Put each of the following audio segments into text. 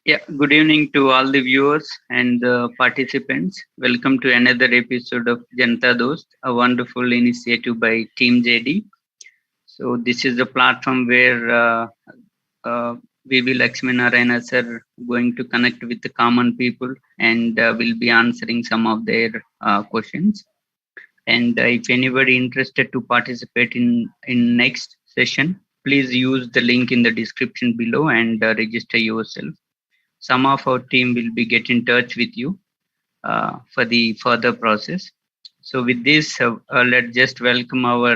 Yeah, good evening to all the viewers and the participants. Welcome to another episode of Janata Dosth, a wonderful initiative by Team JD. So this is the platform where V.V. Lakshmi Narayana sir going to connect with the common people and will be answering some of their questions. And if anybody interested to participate in next session, please use the link in the description below and register yourself. Some of our team will be get in touch with you for the further process. So with this, let's just welcome our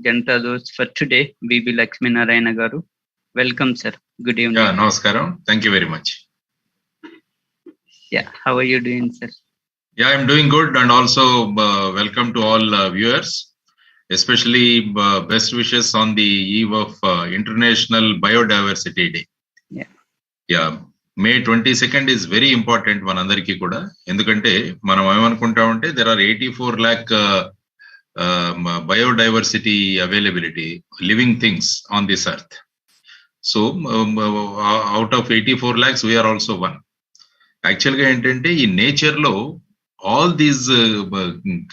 Janata Dosth for today, V.V. Lakshmi Narayana Garu. Welcome, sir. Good evening. Yeah, namaskaram. Thank you very much. Yeah, how are you doing, sir? Yeah, I'm doing good, and also welcome to all viewers, especially best wishes on the eve of International Biodiversity Day. Yeah. May 22nd is very important మనందరికీ కూడా, ఎందుకంటే మనం ఏమనుకుంటామంటే there are 84 lakh biodiversity availability living things on this earth. So out of 84 lakhs we are also one. యాక్చువల్గా ఏంటంటే ఈ నేచర్లో all these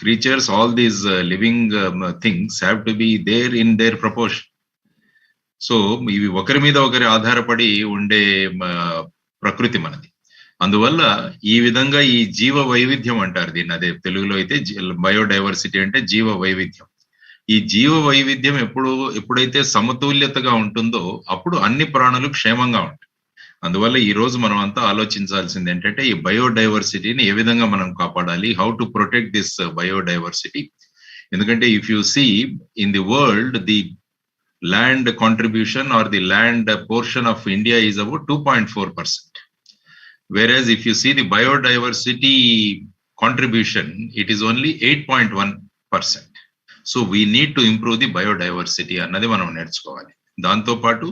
creatures, all these living things have to be there in their proportion. So ఇవి ఒకరి మీద ఒకరి ఆధారపడి ఉండే ప్రకృతి మనది. అందువల్ల ఈ విధంగా ఈ జీవ వైవిధ్యం అంటారు దీన్ని, అదే తెలుగులో అయితే బయోడైవర్సిటీ అంటే జీవ వైవిధ్యం. ఈ జీవ వైవిధ్యం ఎప్పుడైతే సమతుల్యతగా ఉంటుందో అప్పుడు అన్ని ప్రాణులు క్షేమంగా ఉంటాయి. అందువల్ల ఈ రోజు మనం అంతా ఆలోచించాల్సింది ఏంటంటే ఈ బయోడైవర్సిటీని ఏ విధంగా మనం కాపాడాలి, how to protect this biodiversity. ఎందుకంటే if you see in the world the land contribution or the land portion of India is about 2.4%. Whereas if you see the biodiversity contribution, it is only 8.1%. So we need to improve the biodiversity అన్నది మనం నేర్చుకోవాలి. దాంతో పాటు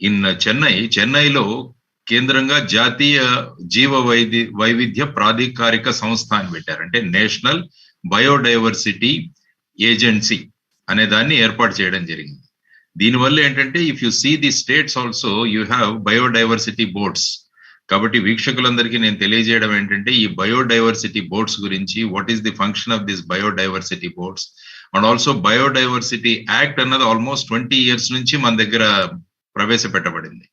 in చెన్నైలో కేంద్రంగా జాతీయ జీవ వైవిధ్య ప్రాధికారిక సంస్థ అని పెట్టారు. అంటే నేషనల్ బయోడైవర్సిటీ ఏజెన్సీ అనే దాన్ని ఏర్పాటు చేయడం జరిగింది. దీనివల్ల ఏంటంటే if you see the states also you have biodiversity boards. కాబట్టి వీక్షకులందరికీ నేను తెలియజేయడం ఏంటంటే ఈ బయోడైవర్సిటీ బోర్డ్స్ గురించి, what is the function of this biodiversity boards, and also biodiversity act అన్నది ఆల్మోస్ట్ 20 years నుంచి మన దగ్గర ప్రవేశపెట్టబడింది.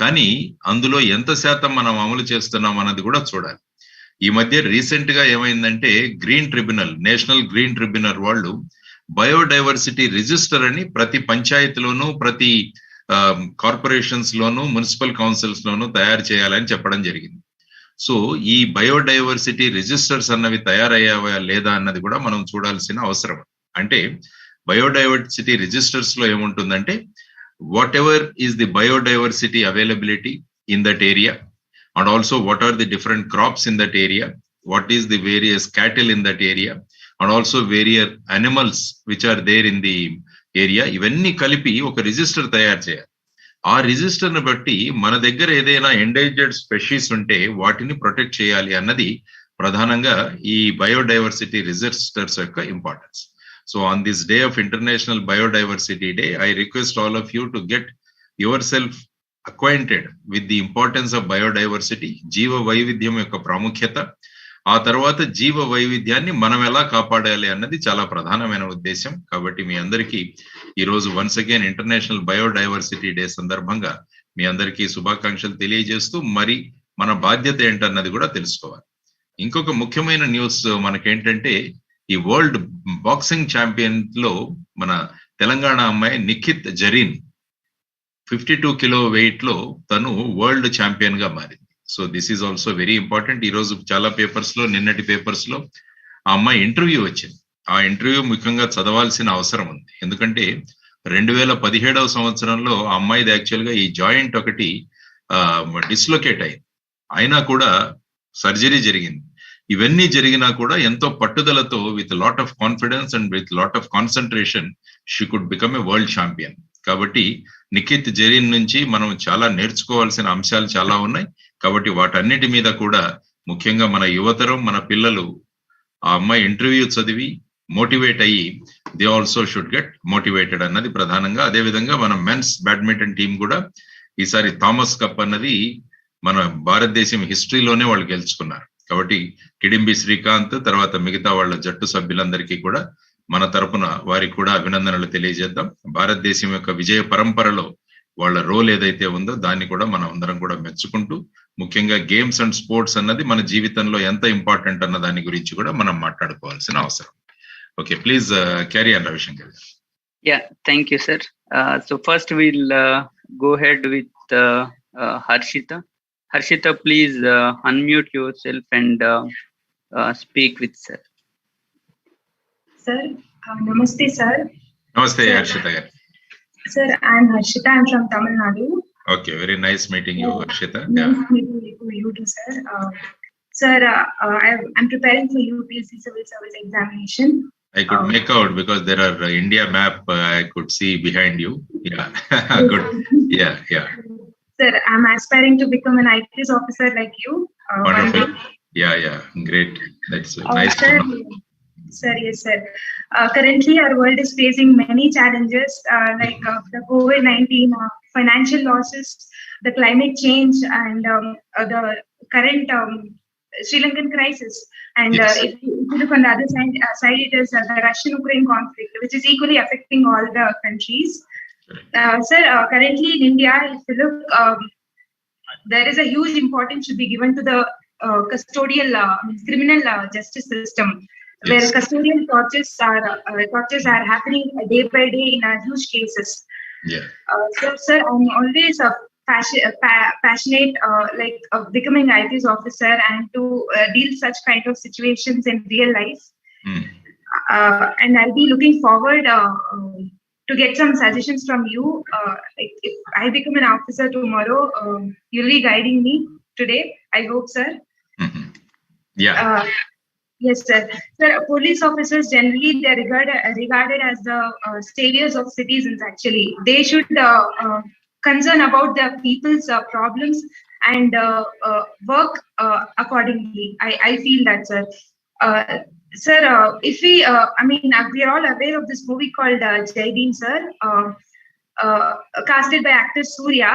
కానీ అందులో ఎంత శాతం మనం అమలు చేస్తున్నాం అన్నది కూడా చూడాలి. ఈ మధ్య రీసెంట్ గా ఏమైందంటే green tribunal, national green tribunal వాళ్ళు బయోడైవర్సిటీ రిజిస్టర్ అని ప్రతి పంచాయతీలోనూ ప్రతి కార్పొరేషన్స్ లోను మున్సిపల్ కౌన్సిల్స్ లోను తయారు చేయాలని చెప్పడం జరిగింది. సో ఈ బయోడైవర్సిటీ రిజిస్టర్స్ అన్నవి తయారయ్యావా లేదా అన్నది కూడా మనం చూడాల్సిన అవసరం. అంటే బయోడైవర్సిటీ రిజిస్టర్స్ లో ఏముంటుందంటే whatever is the biodiversity availability in that area, and also what are the different crops in that area, what is the various cattle in that area, and also various animals which are there in the area, ఇవన్నీ కలిపి ఒక register తయారు చేయాలి. ఆ register ని బట్టి మన దగ్గర ఏదైనా ఎండేంజర్డ్ స్పెషీస్ ఉంటే వాటిని ప్రొటెక్ట్ చేయాలి అన్నది ప్రధానంగా ఈ బయోడైవర్సిటీ రిజిస్టర్స్ యొక్క importance. So on this day of international biodiversity day I request all of you to get your self acquainted with the importance of biodiversity, జీవ వైవిధ్యం యొక్క ప్రాముఖ్యత, ఆ తర్వాత జీవ వైవిధ్యాన్ని మనం ఎలా కాపాడాలి అన్నది చాలా ప్రధానమైన ఉద్దేశం. కాబట్టి మీ అందరికీ ఈరోజు once again international biodiversity day సందర్భంగా మీ అందరికీ శుభాకాంక్షలు తెలియజేస్తూ మరి మన బాధ్యత ఏంటన్నది కూడా తెలుసుకోవాలి. ఇంకొక ముఖ్యమైన న్యూస్ మనకేంటంటే ఈ వరల్డ్ బాక్సింగ్ ఛాంపియన్ లో మన తెలంగాణ అమ్మాయి నిఖిత్ జరీన్ 52 kilo వెయిట్ లో తను వరల్డ్ ఛాంపియన్ గా మారింది. So this is also very important. ఈ రోజు చాలా పేపర్స్ లో, నిన్నటి పేపర్స్ లో ఆ అమ్మాయి ఇంటర్వ్యూ వచ్చింది. ఆ ఇంటర్వ్యూ ముఖ్యంగా చదవాల్సిన అవసరం ఉంది. ఎందుకంటే 2017వ సంవత్సరంలో ఆ అమ్మాయిది యాక్చువల్ గా ఈ జాయింట్ ఒకటి డిస్లొకేట్ అయింది, అయినా కూడా సర్జరీ జరిగింది. ఇవన్నీ జరిగినా కూడా ఎంతో పట్టుదలతో with lot of confidence and with lot of concentration she could become a world champion. కాబట్టి నిఖిత్ జరీన్ నుంచి మనం చాలా నేర్చుకోవాల్సిన అంశాలు చాలా ఉన్నాయి. కాబట్టి వాటన్నిటి మీద కూడా ముఖ్యంగా మన యువతరం, మన పిల్లలు ఆ అమ్మాయి ఇంటర్వ్యూ చదివి మోటివేట్ అయ్యి they also should get motivated అన్నది ప్రధానంగా. అదేవిధంగా మన మెన్స్ బ్యాడ్మింటన్ టీం కూడా ఈసారి థామస్ కప్ అన్నది మన భారతదేశం హిస్టరీలోనే వాళ్ళు గెలుచుకున్నారు. కాబట్టి కిడింబి శ్రీకాంత్ తర్వాత మిగతా వాళ్ళ జట్టు సభ్యులందరికీ కూడా మన తరపున వారికి కూడా అభినందనలు తెలియజేద్దాం. భారతదేశం యొక్క విజయ పరంపరలో వాళ్ళ రోల్ ఏదైతే ఉందో దాన్ని కూడా మనం అందరం కూడా మెచ్చుకుంటూ, ముఖ్యంగా గేమ్స్ అండ్ స్పోర్ట్స్ అన్నది మన జీవితంలో ఎంత ఇంపార్టెంట్ అన్న దాని గురించి కూడా మనం మాట్లాడుకోవాల్సిన అవసరం. Okay, please carry on Ravishankar గారు. Yeah, thank you, sir. So first we'll go ahead with Harshita. Harshita, please unmute yourself and speak with sir. Sir, namaste, sir. Namaste, sir. Harshita garu. Sir, I'm Harshita. I'm from Tamil Nadu. Okay, very nice meeting you, Harshita. Nice meeting you too, sir. Sir, I'm preparing for UPSC Civil Service examination. I could make out because there are India map I could see behind you. Yeah, good. Yeah. Sir, I'm aspiring to become an IPS officer like you. Wonderful. Yeah, great. That's nice sir, to know. Sir, yes, sir. Currently, our world is facing many challenges like the COVID-19, financial losses, the climate change, and the current Sri Lankan crisis. And Yes. if you look on the other side, it is the Russian-Ukraine conflict, which is equally affecting all the countries. Sir, currently in India, if you look, there is a huge importance should be given to the custodial criminal justice system, Yes. where custodial tortures are happening day by day in huge cases. Yeah. So, sir, I'm always passionate, becoming IPS officer and to deal such kind of situations in real life. And I'll be looking forward to get some suggestions from you. Like if I become an officer tomorrow, you'll be guiding me today. I hope, sir. Mm-hmm. Yeah. Yes, sir. Sir, police officers generally they're regarded as the saviors of citizens. Actually, they should concern about the people's problems and work accordingly. I feel that, sir. Sir, if we, we are all aware of this movie called Jai Bhim, sir, casted by actor Surya.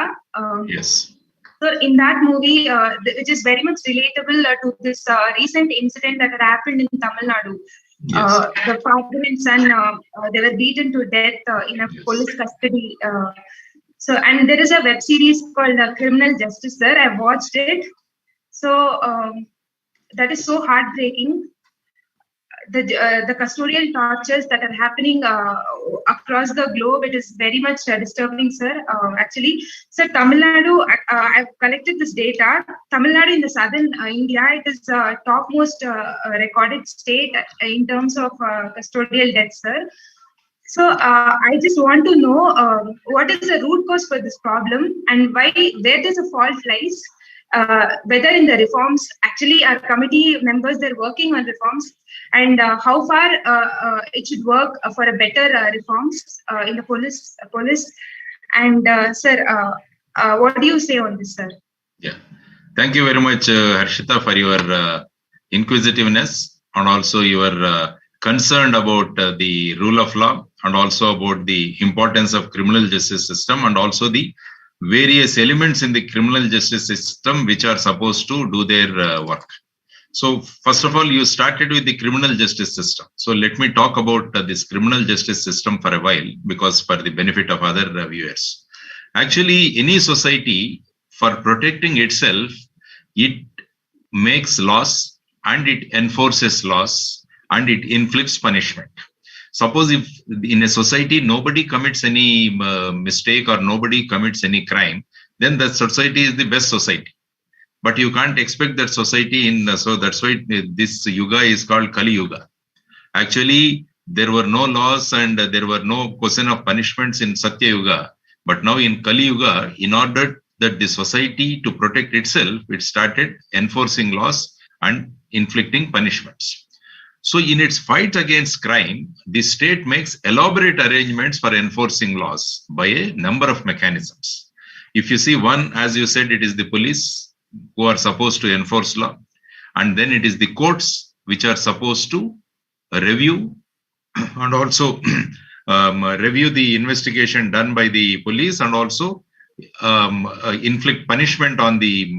Yes. So in that movie, which is very much relatable to this recent incident that had happened in Tamil Nadu. Yes. The father and son, they were beaten to death in a Yes. police custody. So, and there is a web series called Criminal Justice, sir. I watched it. So that is so heartbreaking. The custodial tortures that are happening across the globe, it is very much disturbing, sir. Actually, sir, Tamil Nadu, I've collected this data. Tamil Nadu in the southern India, it is topmost recorded state in terms of custodial deaths, sir. So I just want to know what is the root cause for this problem and where does the fault lies? Whether in the reforms, actually our committee members, they're working on reforms, and how far it should work for a better reforms in the police. And sir, what do you say on this, sir? Yeah. Thank you very much, Harshita, for your inquisitiveness and also your concern about the rule of law and also about the importance of criminal justice system and also the various elements in the criminal justice system which are supposed to do their work. So first of all, you started with the criminal justice system. So let me talk about this criminal justice system for a while, because for the benefit of other viewers. Actually, any society, for protecting itself, it makes laws and it enforces laws and it inflicts punishment. Suppose if in a society nobody commits any mistake or nobody commits any crime, then that society is the best society. But you can't expect that society so that's why this yuga is called Kali Yuga. Actually, there were no laws and there were no question of punishments in Satya Yuga. But now in Kali Yuga, in order that the society to protect itself, it started enforcing laws and inflicting punishments. So in its fight against crime, the state makes elaborate arrangements for enforcing laws by a number of mechanisms. If you see one, as you said, it is the police who are supposed to enforce law. And then it is the courts which are supposed to review and also review the investigation done by the police and also inflict punishment on the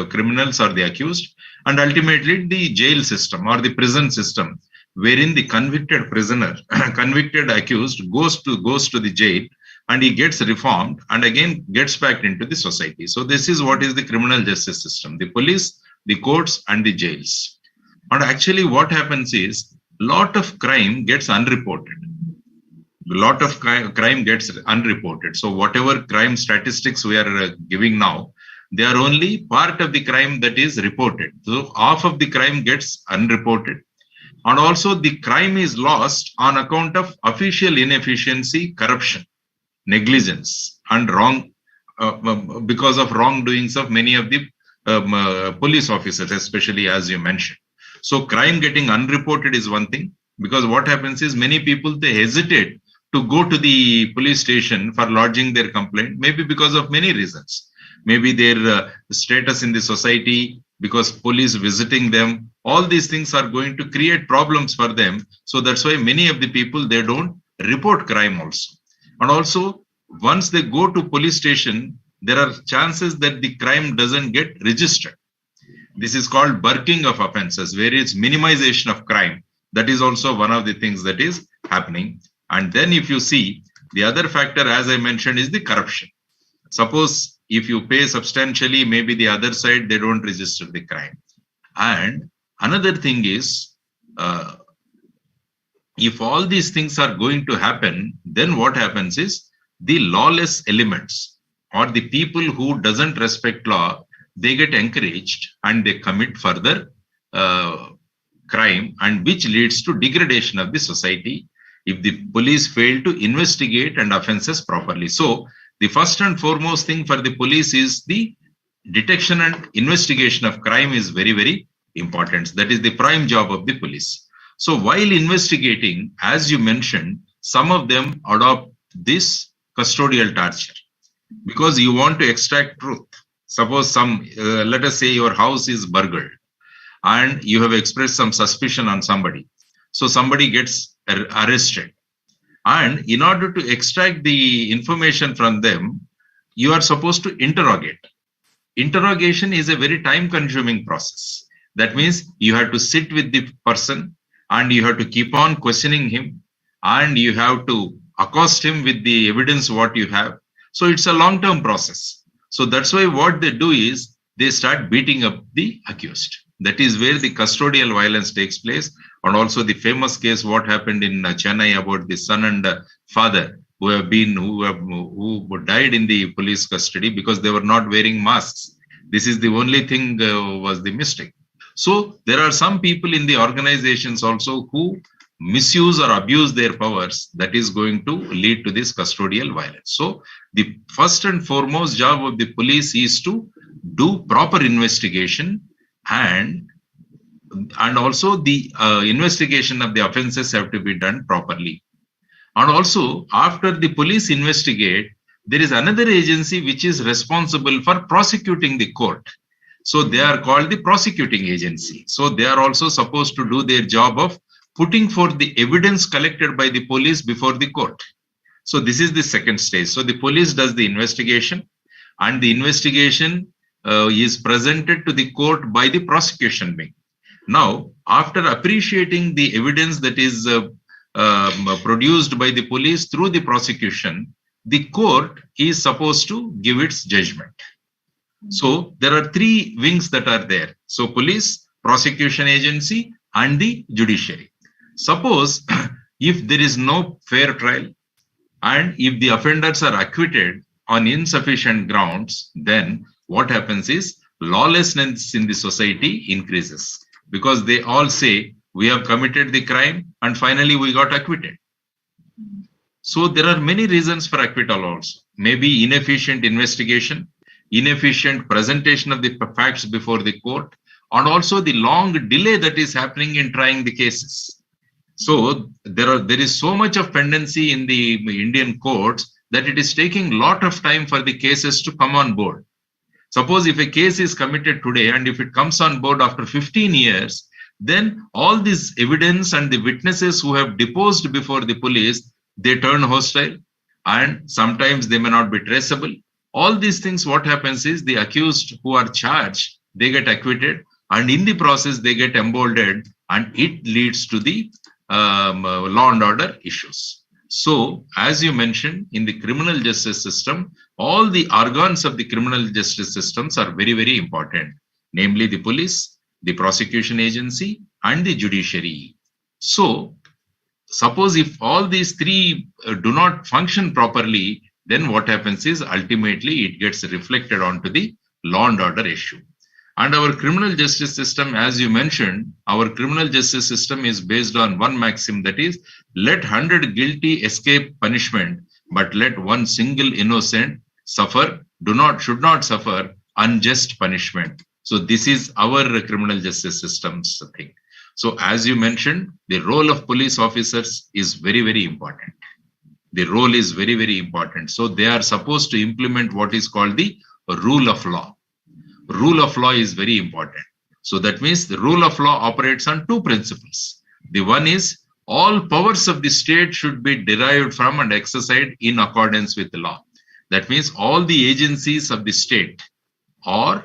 criminals or the accused, and ultimately the jail system or the prison system, wherein the convicted prisoner, convicted accused goes to the jail, and he gets reformed and again gets back into the society. So this is what is the criminal justice system: the police, the courts, and the jails. And actually what happens is lot of crime gets unreported. A lot of crime gets unreported. So whatever crime statistics we are giving now, they are only part of the crime that is reported. So half of the crime gets unreported. And also the crime is lost on account of official inefficiency, corruption, negligence, and wrong, because of wrongdoings of many of the police officers, especially as you mentioned. So crime getting unreported is one thing, because what happens is many people, they hesitate to go to the police station for lodging their complaint, maybe because of many reasons. Maybe their status in the society, because police visiting them, all these things are going to create problems for them. So that's why many of the people, they don't report crime also. And also, once they go to police station, there are chances that the crime doesn't get registered. This is called bulking of offenses, where it's minimization of crime. That is also one of the things that is happening. And then if you see, the other factor, as I mentioned, is the corruption. Suppose if you pay substantially, maybe the other side, they don't register the crime. And another thing is, if all these things are going to happen, then what happens is the lawless elements or the people who doesn't respect law, they get encouraged and they commit further crime, and which leads to degradation of the society if the police fail to investigate and offenses properly. So the first and foremost thing for the police is the detection and investigation of crime is very, very important. That is the prime job of the police. So while investigating, as you mentioned, some of them adopt this custodial torture because you want to extract truth. Suppose let us say your house is burgled and you have expressed some suspicion on somebody. So somebody gets arrested. And in order to extract the information from them, you are supposed to interrogate. Interrogation is a very time-consuming process. That means you have to sit with the person and you have to keep on questioning him and you have to accost him with the evidence what you have. So it's a long-term process. So that's why what they do is they start beating up the accused. That is where the custodial violence takes place. And also the famous case what happened in Chennai about the son and father who died in the police custody because they were not wearing masks. This is the only thing was the mistake. So there are some people in the organizations also who misuse or abuse their powers, that is going to lead to this custodial violence. So the first and foremost job of the police is to do proper investigation, and also the investigation of the offenses have to be done properly. And also after the police investigate, there is another agency which is responsible for prosecuting the court. So they are called the prosecuting agency. So they are also supposed to do their job of putting forth the evidence collected by the police before the court. So this is the second stage. So the police does the investigation, and the investigation is presented to the court by the prosecution wing. Now, after appreciating the evidence that is produced by the police through the prosecution, the court is supposed to give its judgment. So there are three wings that are there. So police, prosecution agency, and the judiciary. Suppose if there is no fair trial and if the offenders are acquitted on insufficient grounds, then what happens is lawlessness in the society increases because they all say we have committed the crime and finally we got acquitted. So there are many reasons for acquittal also. Maybe inefficient investigation, inefficient presentation of the facts before the court, and also the long delay that is happening in trying the cases. So there is so much of pendency in the Indian courts that it is taking a lot of time for the cases to come on board. Suppose if a case is committed today and if it comes on board after 15 years, then all this evidence and the witnesses who have deposed before the police, they turn hostile and sometimes they may not be traceable. all these things, what happens is the accused who are charged, they get acquitted, and in the process they get emboldened, and it leads to the law and order issues. So, as you mentioned, in the criminal justice system, all the organs of the criminal justice systems are very, very important, namely the police, the prosecution agency, and the judiciary. So, suppose if all these three do not function properly, then what happens is ultimately it gets reflected onto the law and order issue. And our criminal justice system, as you mentioned, our criminal justice system is based on one maxim, that is, let 100 guilty escape punishment, but let one single innocent should not suffer unjust punishment. So this is our criminal justice system's thing. So as you mentioned, the role of police officers is very, very important. The role is very, very important. So they are supposed to implement what is called the rule of law. Rule of law is very important. So that means the rule of law operates on two principles. The one is all powers of the state should be derived from and exercised in accordance with the law. That means all the agencies of the state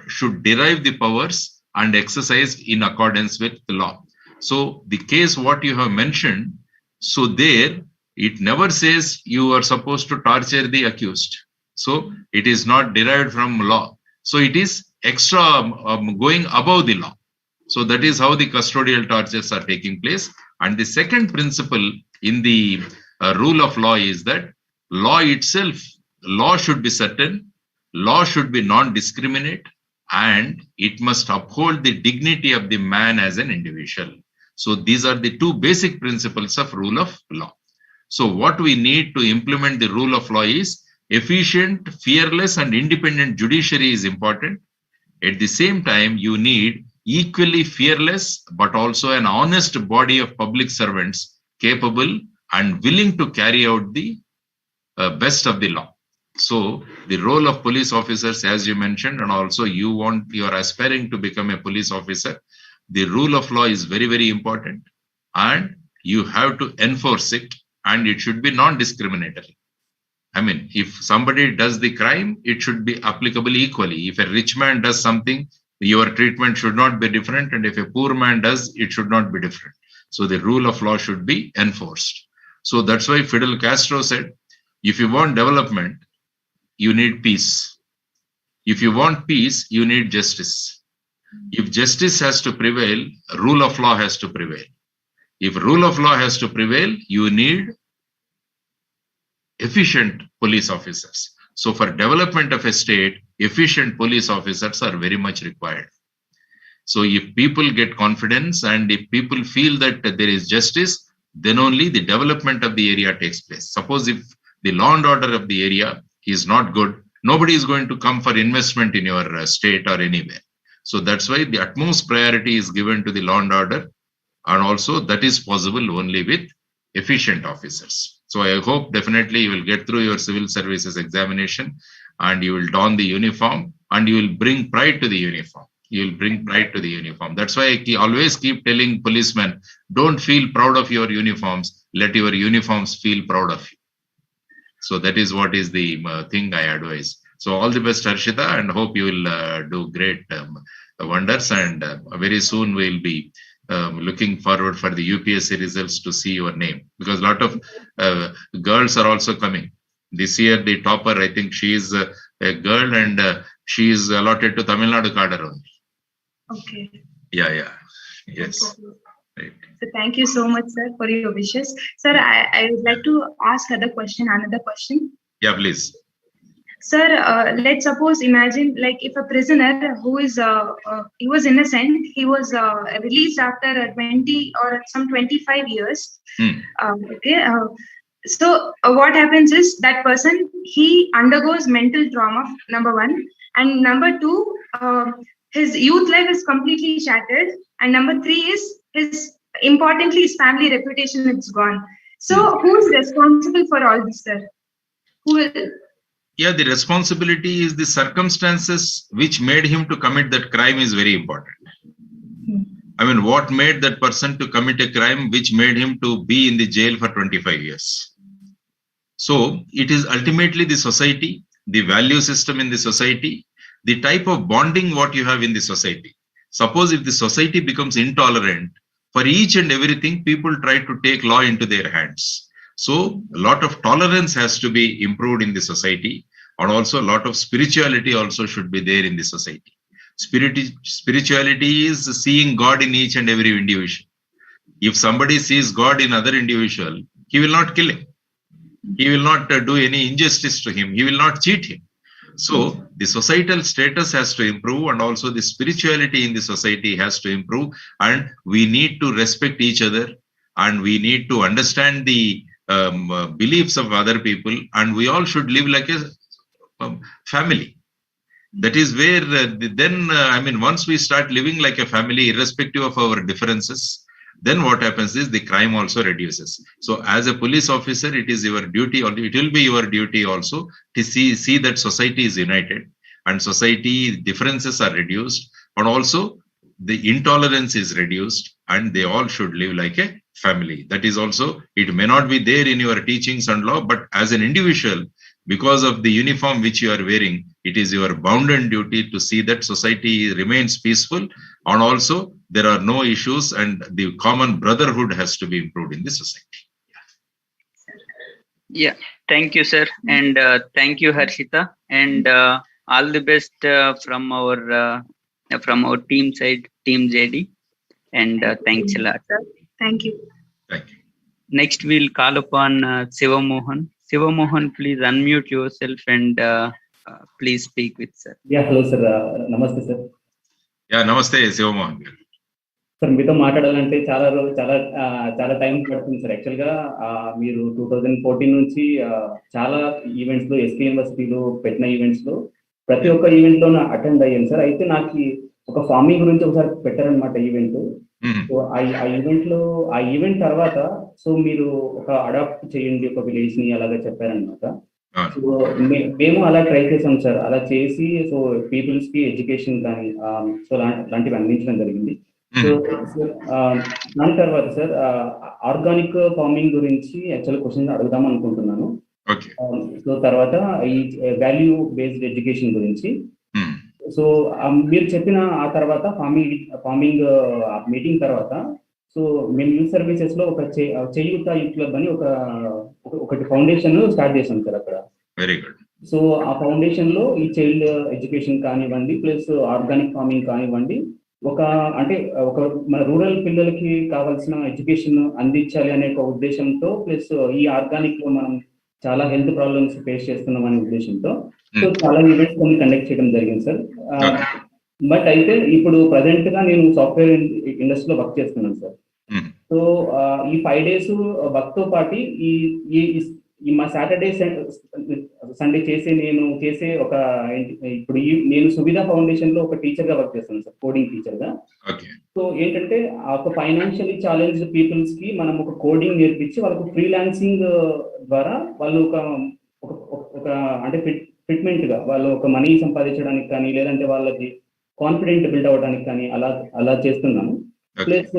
should derive the powers and exercise in accordance with the law. So the case what you have mentioned, so there it never says you are supposed to torture the accused. So it is not derived from law. So it is extra going above the law. So that is how the custodial tortures are taking place. And the second principle in the rule of law is that law itself, law should be certain, law should be non-discriminate, and it must uphold the dignity of the man as an individual. So these are the two basic principles of rule of law. So what we need to implement the rule of law is efficient, fearless, and independent judiciary is important. At the same time, you need equally fearless, but also an honest body of public servants capable and willing to carry out the best of the law. So the role of police officers, as you mentioned, and also you are aspiring to become a police officer, the rule of law is very, very important, and you have to enforce it, and it should be non-discriminatory. I mean, if somebody does the crime, it should be applicable equally. If a rich man does something, your treatment should not be different, and if a poor man does, it should not be different. So the rule of law should be enforced. So that's why Fidel Castro said, if you want development, you need peace. If you want peace, you need justice. If justice has to prevail, rule of law has to prevail. If rule of law has to prevail, you need efficient police officers. So for development of a state, efficient police officers are very much required. So if people get confidence and if people feel that there is justice, then only the development of the area takes place. Suppose if the law and order of the area is not good, nobody is going to come for investment in your state or anywhere. So that's why the utmost priority is given to the law and order, and also that is possible only with efficient officers. So I hope definitely you will get through your civil services examination and you will don the uniform and you will bring pride to the uniform. You will bring pride to the uniform. That's why I always keep telling policemen, don't feel proud of your uniforms, let your uniforms feel proud of you. So that is what is the thing I advise. So all the best, Harshita, and hope you will do great wonders. And very soon we'll be looking forward for the UPSC results to see your name, because a lot of girls are also coming. This year, the topper, I think she is a girl, and she is allotted to Tamil Nadu cadre only. Okay. Yeah. Yes. Right. So thank you so much, sir, for your wishes. Sir, I would like to ask another question. Yeah, please. Sir, let's suppose, imagine, like, if a prisoner who is, he was innocent, he was released after 20 or some 25 years. Okay. So what happens is that person, he undergoes mental trauma, number one, and number two, his youth life is completely shattered, and number three is importantly, his family reputation is gone. So who is responsible for all this, sir? Who will? Yeah, the responsibility is the circumstances which made him to commit that crime is very important. I mean, what made that person to commit a crime which made him to be in the jail for 25 years? So it is ultimately the society, the value system in the society, the type of bonding what you have in the society. Suppose if the society becomes intolerant, for each and everything, people try to take law into their hands. So a lot of tolerance has to be improved in the society, and also a lot of spirituality also should be there in the society. Spirituality is seeing God in each and every individual. If somebody sees God in other individual, he will not kill him. He will not do any injustice to him. He will not cheat him. So the societal status has to improve, and also the spirituality in the society has to improve, and we need to respect each other, and we need to understand the beliefs of other people, and we all should live like a family. That is where once we start living like a family, irrespective of our differences, then what happens is the crime also reduces. So as a police officer, it is your duty, or it will be your duty also, to see that society is united and society differences are reduced, and also the intolerance is reduced, and they all should live like a family. That is also, it may not be there in your teachings and law, but as an individual, because of the uniform which you are wearing, it is your bounden duty to see that society remains peaceful, and also there are no issues, and the common brotherhood has to be improved in the society. Yeah, thank you, sir, and thank you, Harshita, and all the best from our team side, Team JD, and thanks a lot. Thank you. Thank you. Next, we'll call upon Sivamohan. Sivamohan, please unmute yourself and please speak with sir. Yeah, hello sir. Namaste sir. Yeah, namaste Sivamohan. Sir మీతో మాట్లాడాలంటే చాలా time పడుతుంది sir. యాక్చువల్గా మీరు 2014 నుంచి చాలా ఈవెంట్స్లో, SP యూనివర్సిటీలో పెట్టిన ఈవెంట్స్లో ప్రతి ఒక్క ఈవెంట్లో అటెండ్ అయ్యాను సార్. అయితే నాకు ఒక ఫార్మింగ్ గురించి ఒకసారి పెట్టారనమాట ఈవెంట్. సో ఆ ఈవెంట్ తర్వాత సో మీరు ఒక అడాప్ట్ చేయండి ఒక విలేజ్ ని అలాగా చెప్పారనమాట. సో మేము అలా ట్రై చేసాం సార్. అలా చేసి సో పీపుల్స్ కి ఎడ్యుకేషన్ కానీ సో లాంటివి అందించడం జరిగింది. సో దాని తర్వాత సార్ ఆర్గానిక్ ఫార్మింగ్ గురించి యాక్చువల్ క్వశ్చన్ అడుగుదాం అనుకుంటున్నాను. సో తర్వాత ఈ వాల్యూ బేస్డ్ ఎడ్యుకేషన్ గురించి సో మీరు చెప్పిన ఆ తర్వాత ఫార్మింగ్ మీటింగ్ తర్వాత సో మేము యూత్ సర్వీసెస్ లో ఒక చేయూత యూత్ క్లబ్ అని ఒకటి ఫౌండేషన్ స్టార్ట్ చేసాం సార్ అక్కడ. Very good. సో ఆ ఫౌండేషన్ లో ఈ చైల్డ్ ఎడ్యుకేషన్ కానివ్వండి, ప్లస్ ఆర్గానిక్ ఫార్మింగ్ కానివ్వండి, ఒక మన రూరల్ పిల్లలకి కావాల్సిన ఎడ్యుకేషన్ అందించాలి అనే ఒక ఉద్దేశంతో, ప్లస్ ఈ ఆర్గానిక్ లో మనం చాలా హెల్త్ ప్రాబ్లమ్స్ ఫేస్ చేస్తున్నాం అనే ఉద్దేశంతో సో చాలా ఈవెంట్స్ కొన్ని కండక్ట్ చేయడం జరిగింది సార్. బట్ అయితే ఇప్పుడు ప్రజెంట్ గా నేను సాఫ్ట్వేర్ ఇండస్ట్రీలో వర్క్ చేస్తున్నాను సార్. సో ఈ 5 days వర్క్ తో పాటు ఈ మా సాటర్డే సండే నేను చేసే ఇప్పుడు నేను సువిధా ఫౌండేషన్ లో ఒక టీచర్ గా వర్క్ చేస్తాను సార్, కోడింగ్ టీచర్ గా. సో ఏంటంటే ఒక ఫైనాన్షియలీ ఛాలెంజ్ పీపుల్స్ కి మనం ఒక కోడింగ్ నేర్పించి వాళ్ళకు ఫ్రీలాన్సింగ్ ద్వారా వాళ్ళు ఒక అంటే ఫిట్మెంట్ గా వాళ్ళు ఒక మనీ సంపాదించడానికి కానీ, లేదంటే వాళ్ళకి కాన్ఫిడెంట్ బిల్డ్ అవ్వడానికి కానీ అలా చేస్తున్నాము. ప్లస్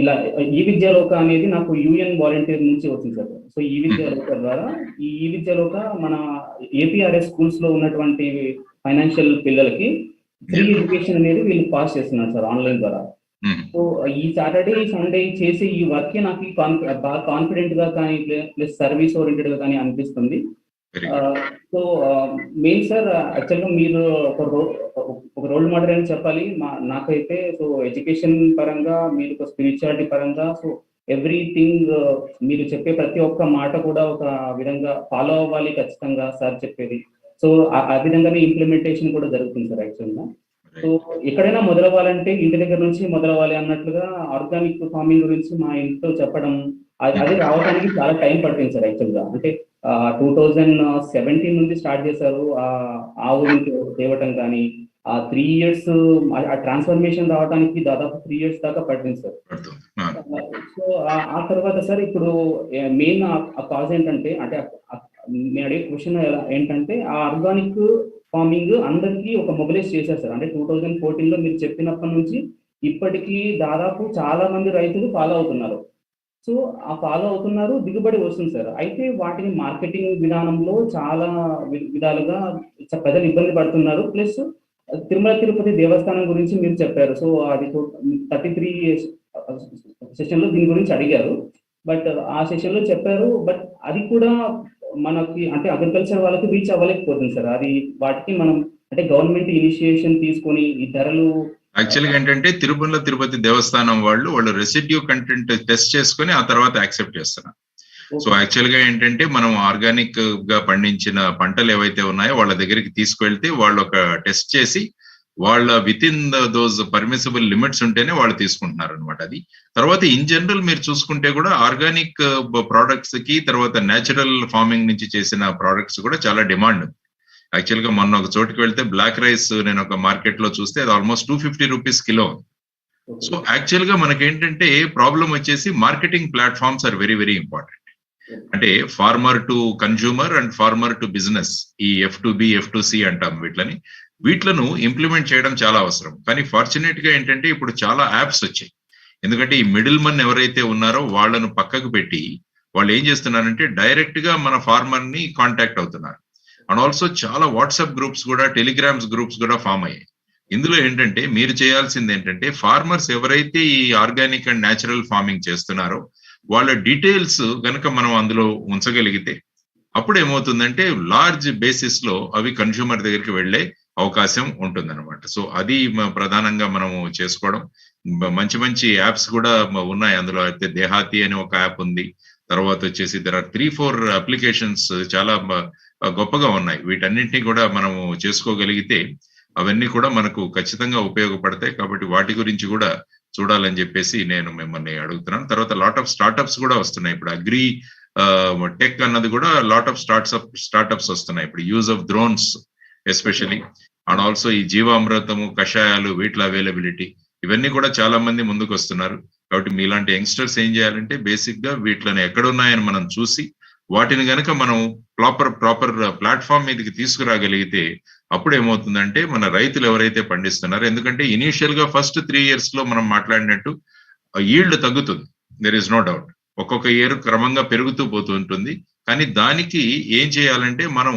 ఇలా ఈ విద్యాలోక అనేది నాకు యూఎన్ వాలంటీర్ నుంచి వచ్చింది సార్. సో ఈ విద్యాలోక ద్వారా ఈ విద్యాలోక మన ఏపీఆర్ఎస్ స్కూల్స్ లో ఉన్నటువంటి ఫైనాన్షియల్ పిల్లలకి ఫ్రీ ఎడ్యుకేషన్ అనేది వీళ్ళు పాస్ చేస్తున్నారు సార్ ఆన్లైన్ ద్వారా. సో ఈ సాటర్డే సండే చేసే ఈ వర్క్ నాకు బాగా కాన్ఫిడెంట్ గా కానీ, ప్లస్ సర్వీస్ ఓరియంటెడ్ గా కానీ అనిపిస్తుంది. సో మెయిన్ సార్ యాక్చువల్గా మీరు ఒక రోల్ మోడల్ అని చెప్పాలి నాకైతే. సో ఎడ్యుకేషన్ పరంగా, మీరు ఒక స్పిరిచువాలిటీ పరంగా, సో ఎవ్రీథింగ్ మీరు చెప్పే ప్రతి ఒక్క మాట కూడా ఒక విధంగా ఫాలో అవ్వాలి ఖచ్చితంగా సార్ చెప్పేది. సో ఆ విధంగానే ఇంప్లిమెంటేషన్ కూడా జరుగుతుంది సార్ యాక్చువల్గా. సో ఎక్కడైనా మొదలవ్వాలంటే ఇంటి దగ్గర నుంచి మొదలవ్వాలి అన్నట్లుగా ఆర్గానిక్ ఫార్మింగ్ గురించి మా ఇంట్లో చెప్పడం అది రావడానికి చాలా టైం పట్టింది సార్ యాక్చువల్గా. అంటే 2017 నుండి స్టార్ట్ చేశారు ఆ ఊరికి తేవటం కానీ, ఆ 3 years ఆ ట్రాన్స్ఫర్మేషన్ రావడానికి దాదాపు 3 years దాకా పట్టింది సార్. సో ఆ తర్వాత సార్ ఇప్పుడు మెయిన్ కాజ్ ఏంటంటే, అంటే నేను అడిగే క్వశ్చన్ ఏంటంటే, ఆ ఆర్గానిక్ ఫార్మింగ్ అందరికీ ఒక మొబిలైజ్ చేశారు సార్. అంటే 2014 లో మీరు చెప్పినప్పటి నుంచి ఇప్పటికీ దాదాపు చాలా మంది రైతులు ఫాలో అవుతున్నారు. సో ఆ ఫాలో అవుతున్నారు, దిగుబడి వస్తుంది సార్. అయితే వాటిని మార్కెటింగ్ విధానంలో చాలా విధాలుగా ప్రజలు ఇబ్బంది పడుతున్నారు. ప్లస్ తిరుమల తిరుపతి దేవస్థానం గురించి మీరు చెప్పారు. సో అది 33 సెషన్ లో దీని గురించి అడిగారు. బట్ ఆ సెషన్ లో చెప్పారు. బట్ అది కూడా మనకి అంటే అగ్రికల్చర్ వాళ్ళకి రీచ్ అవ్వలేకపోతుంది సార్. అది వాటికి మనం అంటే గవర్నమెంట్ ఇనిషియేషన్ తీసుకొని ఈ ధరలు యాక్చువల్గా ఏంటంటే తిరుమల తిరుపతి దేవస్థానం వాళ్ళు రెసిడ్యూ కంటెంట్ టెస్ట్ చేసుకొని ఆ తర్వాత యాక్సెప్ట్ చేస్తున్నారు. సో యాక్చువల్గా ఏంటంటే మనం ఆర్గానిక్ గా పండించిన పంటలు ఏవైతే ఉన్నాయో వాళ్ళ దగ్గరికి తీసుకువెళ్తే వాళ్ళు ఒక టెస్ట్ చేసి వాళ్ళ with in those permissible limits ఉంటేనే వాళ్ళు తీసుకుంటున్నారు అనమాట. అది తర్వాత ఇన్ జనరల్ మీరు చూసుకుంటే కూడా ఆర్గానిక్ ప్రోడక్ట్స్ కి తర్వాత నేచురల్ ఫార్మింగ్ నుంచి చేసిన ప్రోడక్ట్స్ కూడా చాలా డిమాండ్ ఉంది. యాక్చువల్ గా మొన్న ఒక చోటుకి వెళ్తే బ్లాక్ రైస్ నేను ఒక మార్కెట్ లో చూస్తే అది almost 250 rupees kilo. So actual గా మనకేంటంటే ప్రాబ్లం వచ్చేసి marketing platforms are very very important. అంటే farmer to consumer and farmer to business, ఈ F2B F2C అంటాం వీటిలను ఇంప్లిమెంట్ చేయడం చాలా అవసరం. కానీ ఫార్చునేట్ గా ఏంటంటే ఇప్పుడు చాలా యాప్స్ వచ్చాయి. ఎందుకంటే ఈ మిడిల్ మన్ ఎవరైతే ఉన్నారో వాళ్ళను పక్కకు పెట్టి వాళ్ళు ఏం చేస్తున్నారంటే డైరెక్ట్ గా మన ఫార్మర్ ని కాంటాక్ట్ అవుతున్నారు. అండ్ ఆల్సో చాలా వాట్సాప్ గ్రూప్స్ కూడా, టెలిగ్రామ్స్ గ్రూప్స్ కూడా ఫామ్ అయ్యాయి. ఇందులో ఏంటంటే మీరు చేయాల్సింది ఏంటంటే ఫార్మర్స్ ఎవరైతే ఈ ఆర్గానిక్ అండ్ న్యాచురల్ ఫార్మింగ్ చేస్తున్నారో వాళ్ళ డీటెయిల్స్ కనుక మనం అందులో ఉంచగలిగితే అప్పుడు ఏమవుతుందంటే లార్జ్ బేసిస్ లో అవి కన్స్యూమర్ దగ్గరికి వెళ్లే అవకాశం ఉంటుందన్నమాట. సో అది ప్రధానంగా మనము చేసుకోవడం. మంచి మంచి యాప్స్ కూడా ఉన్నాయి అందులో. అయితే దేహాతి అని ఒక యాప్ ఉంది. తర్వాత వచ్చేసి there are 3-4 అప్లికేషన్స్ చాలా గొప్పగా ఉన్నాయి. వీటన్నింటినీ కూడా మనము చేసుకోగలిగితే అవన్నీ కూడా మనకు ఖచ్చితంగా ఉపయోగపడతాయి. కాబట్టి వాటి గురించి కూడా చూడాలని చెప్పేసి నేను మిమ్మల్ని అడుగుతున్నాను. తర్వాత లాట్ ఆఫ్ స్టార్ట్అప్స్ కూడా వస్తున్నాయి. ఇప్పుడు అగ్రి టెక్ అన్నది కూడా లాట్ ఆఫ్ స్టార్ట్అప్స్ వస్తున్నాయి. ఇప్పుడు use of drones especially, and also ఈ జీవామృతము, కషాయాలు, వీటిల అవైలబిలిటీ, ఇవన్నీ కూడా చాలా మంది ముందుకు వస్తున్నారు. కాబట్టి మీలాంటి యంగ్స్టర్స్ ఏం చేయాలంటే బేసిక్ గా వీటిని ఎక్కడున్నాయని మనం చూసి వాటిని గనక మనం ప్రాపర్ ప్లాట్ఫామ్ మీదకి తీసుకురాగలిగితే అప్పుడు ఏమవుతుందంటే మన రైతులు ఎవరైతే పండిస్తున్నారో, ఎందుకంటే ఇనీషియల్ గా ఫస్ట్ 3 years లో మనం మాట్లాడినట్టు ఈల్డ్ తగ్గుతుంది, దెర్ ఇస్ నో డౌట్. ఒక్కొక్క ఇయర్ క్రమంగా పెరుగుతూ పోతూ ఉంటుంది. కానీ దానికి ఏం చేయాలంటే మనం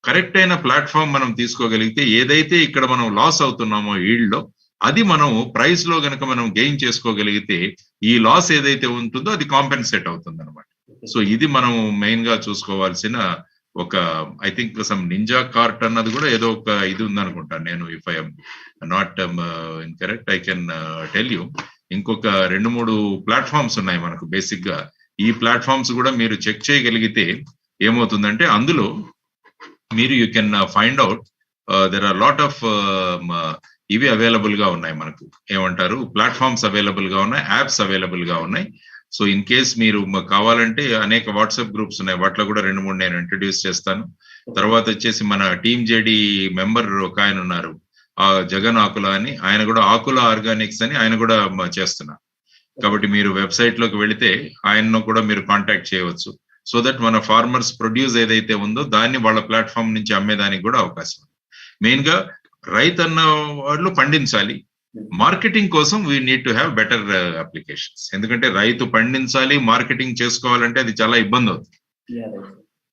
కరెక్ట్ అయిన ప్లాట్ఫామ్ మనం తీసుకోగలిగితే ఏదైతే ఇక్కడ మనం లాస్ అవుతున్నామో ఈల్డ్ లో, అది మనం ప్రైస్ లో గనక మనం గెయిన్ చేసుకోగలిగితే ఈ లాస్ ఏదైతే ఉంటుందో అది కాంపెన్సేట్ అవుతుంది అనమాట. సో ఇది మనం మెయిన్ గా చూసుకోవాల్సిన ఒక, I think some ninja cart అన్నది కూడా ఏదో ఒక ఇది ఉందనుకుంటాను నేను, if I'm not incorrect I can tell you. ఇంకొక 2-3 ప్లాట్ఫామ్స్ ఉన్నాయి మనకు. బేసిక్ గా ఈ ప్లాట్ఫామ్స్ కూడా మీరు చెక్ చేయగలిగితే ఏమవుతుందంటే అందులో మీరు you can find out there are lot of ఇవి అవైలబుల్ గా ఉన్నాయి మనకు. ఏమంటారు, ప్లాట్ఫామ్స్ అవైలబుల్ గా ఉన్నాయి, యాప్స్ అవైలబుల్ గా ఉన్నాయి. సో ఇన్ కేస్ మీరు కావాలంటే అనేక వాట్సాప్ గ్రూప్స్ ఉన్నాయి, వాటిలో కూడా 2-3 నేను ఇంట్రడ్యూస్ చేస్తాను. తర్వాత వచ్చేసి మన టీమ్ జేడి మెంబర్ ఒక ఆయన ఉన్నారు, జగన్ ఆకుల అని, ఆయన కూడా ఆకుల ఆర్గానిక్స్ అని ఆయన కూడా చేస్తున్నారు. కాబట్టి మీరు వెబ్సైట్ లోకి వెళితే ఆయన్ను కూడా మీరు కాంటాక్ట్ చేయవచ్చు. సో దట్ మన ఫార్మర్స్ ప్రొడ్యూస్ ఏదైతే ఉందో దాన్ని వాళ్ళ ప్లాట్ఫామ్ నుంచి అమ్మేదానికి కూడా అవకాశం ఉంది. మెయిన్ గా రైతు అన్న వాళ్ళు పండించాలి, మార్కెటింగ్ కోసం we need to have better applications. ఎందుకంటే రైతు పండించాలి, మార్కెటింగ్ చేసుకోవాలంటే అది చాలా ఇబ్బంది అవుతుంది.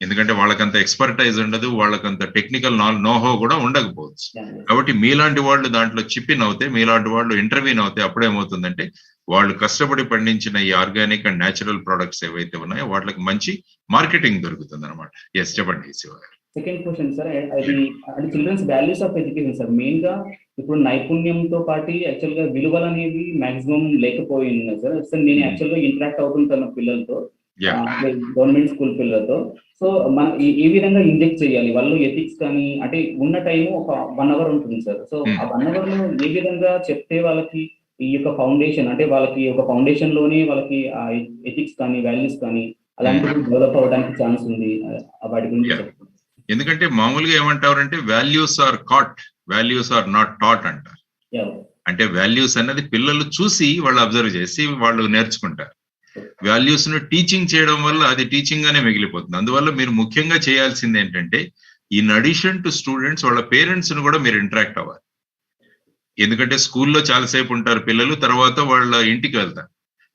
ఎందుకంటే వాళ్ళకంత ఎక్స్పర్టైజ్ ఉండదు, వాళ్ళకంత టెక్నికల్ నోహో కూడా ఉండకపోవచ్చు. కాబట్టి మీలాంటి వాళ్ళు దాంట్లో చిప్పిన్ అవుతే, మీలాంటి వాళ్ళు ఇంటర్వ్యూన్ అవుతే అప్పుడేమవుతుందంటే వాళ్ళు కష్టపడి పండించిన ఈ ఆర్గానిక్ అండ్ న్యాచురల్ ప్రొడక్ట్స్ ఏవైతే ఉన్నాయో వాటికి మంచి మార్కెటింగ్ దొరుకుతుంది అనమాట. ఎస్, చెప్పండి శివ గారు. సెకండ్ క్వశ్చన్ సార్, అది అంటే children's values of education sir. Main గా ఇప్పుడు నైపుణ్యంతో పాటు యాక్చువల్ గా విలువలు అనేవి మాక్సిమం లేకపోయింది సార్. సార్ నేను యాక్చువల్ గా ఇంటరాక్ట్ అవుతుంటాను పిల్లలతో, గవర్నమెంట్ స్కూల్ పిల్లలతో. సో మనం ఏ విధంగా ఇంజెక్ట్ చేయాలి వాళ్ళు ఎథిక్స్ కానీ, అంటే ఉన్న టైము ఒక 1 hour ఉంటుంది సార్. సో ఆ 1 hour లో ఏ విధంగా చెప్తే వాళ్ళకి ఈ యొక్క ఫౌండేషన్, అంటే వాళ్ళకి ఒక ఫౌండేషన్ లోనే వాళ్ళకి ఎథిక్స్ కానీ వాల్యూస్ కానీ అలాంటివి డెవలప్ అవ్వడానికి ఛాన్స్ ఉంది, వాటి గురించి చెప్పండి. ఎందుకంటే మామూలుగా ఏమంటారంటే values are caught, values are not taught అంటారు. అంటే వాల్యూస్ అనేది పిల్లలు చూసి వాళ్ళు అబ్జర్వ్ చేసి వాళ్ళు నేర్చుకుంటారు. వాల్యూస్ ను టీచింగ్ చేయడం వల్ల అది టీచింగ్ గానే మిగిలిపోతుంది. అందువల్ల మీరు ముఖ్యంగా చేయాల్సింది ఏంటంటే ఇన్ అడిషన్ టు స్టూడెంట్స్ వాళ్ళ పేరెంట్స్ ను కూడా మీరు ఇంటరాక్ట్ అవ్వాలి. ఎందుకంటే స్కూల్లో చాలాసేపు ఉంటారు పిల్లలు, తర్వాత వాళ్ళ ఇంటికి వెళ్తారు.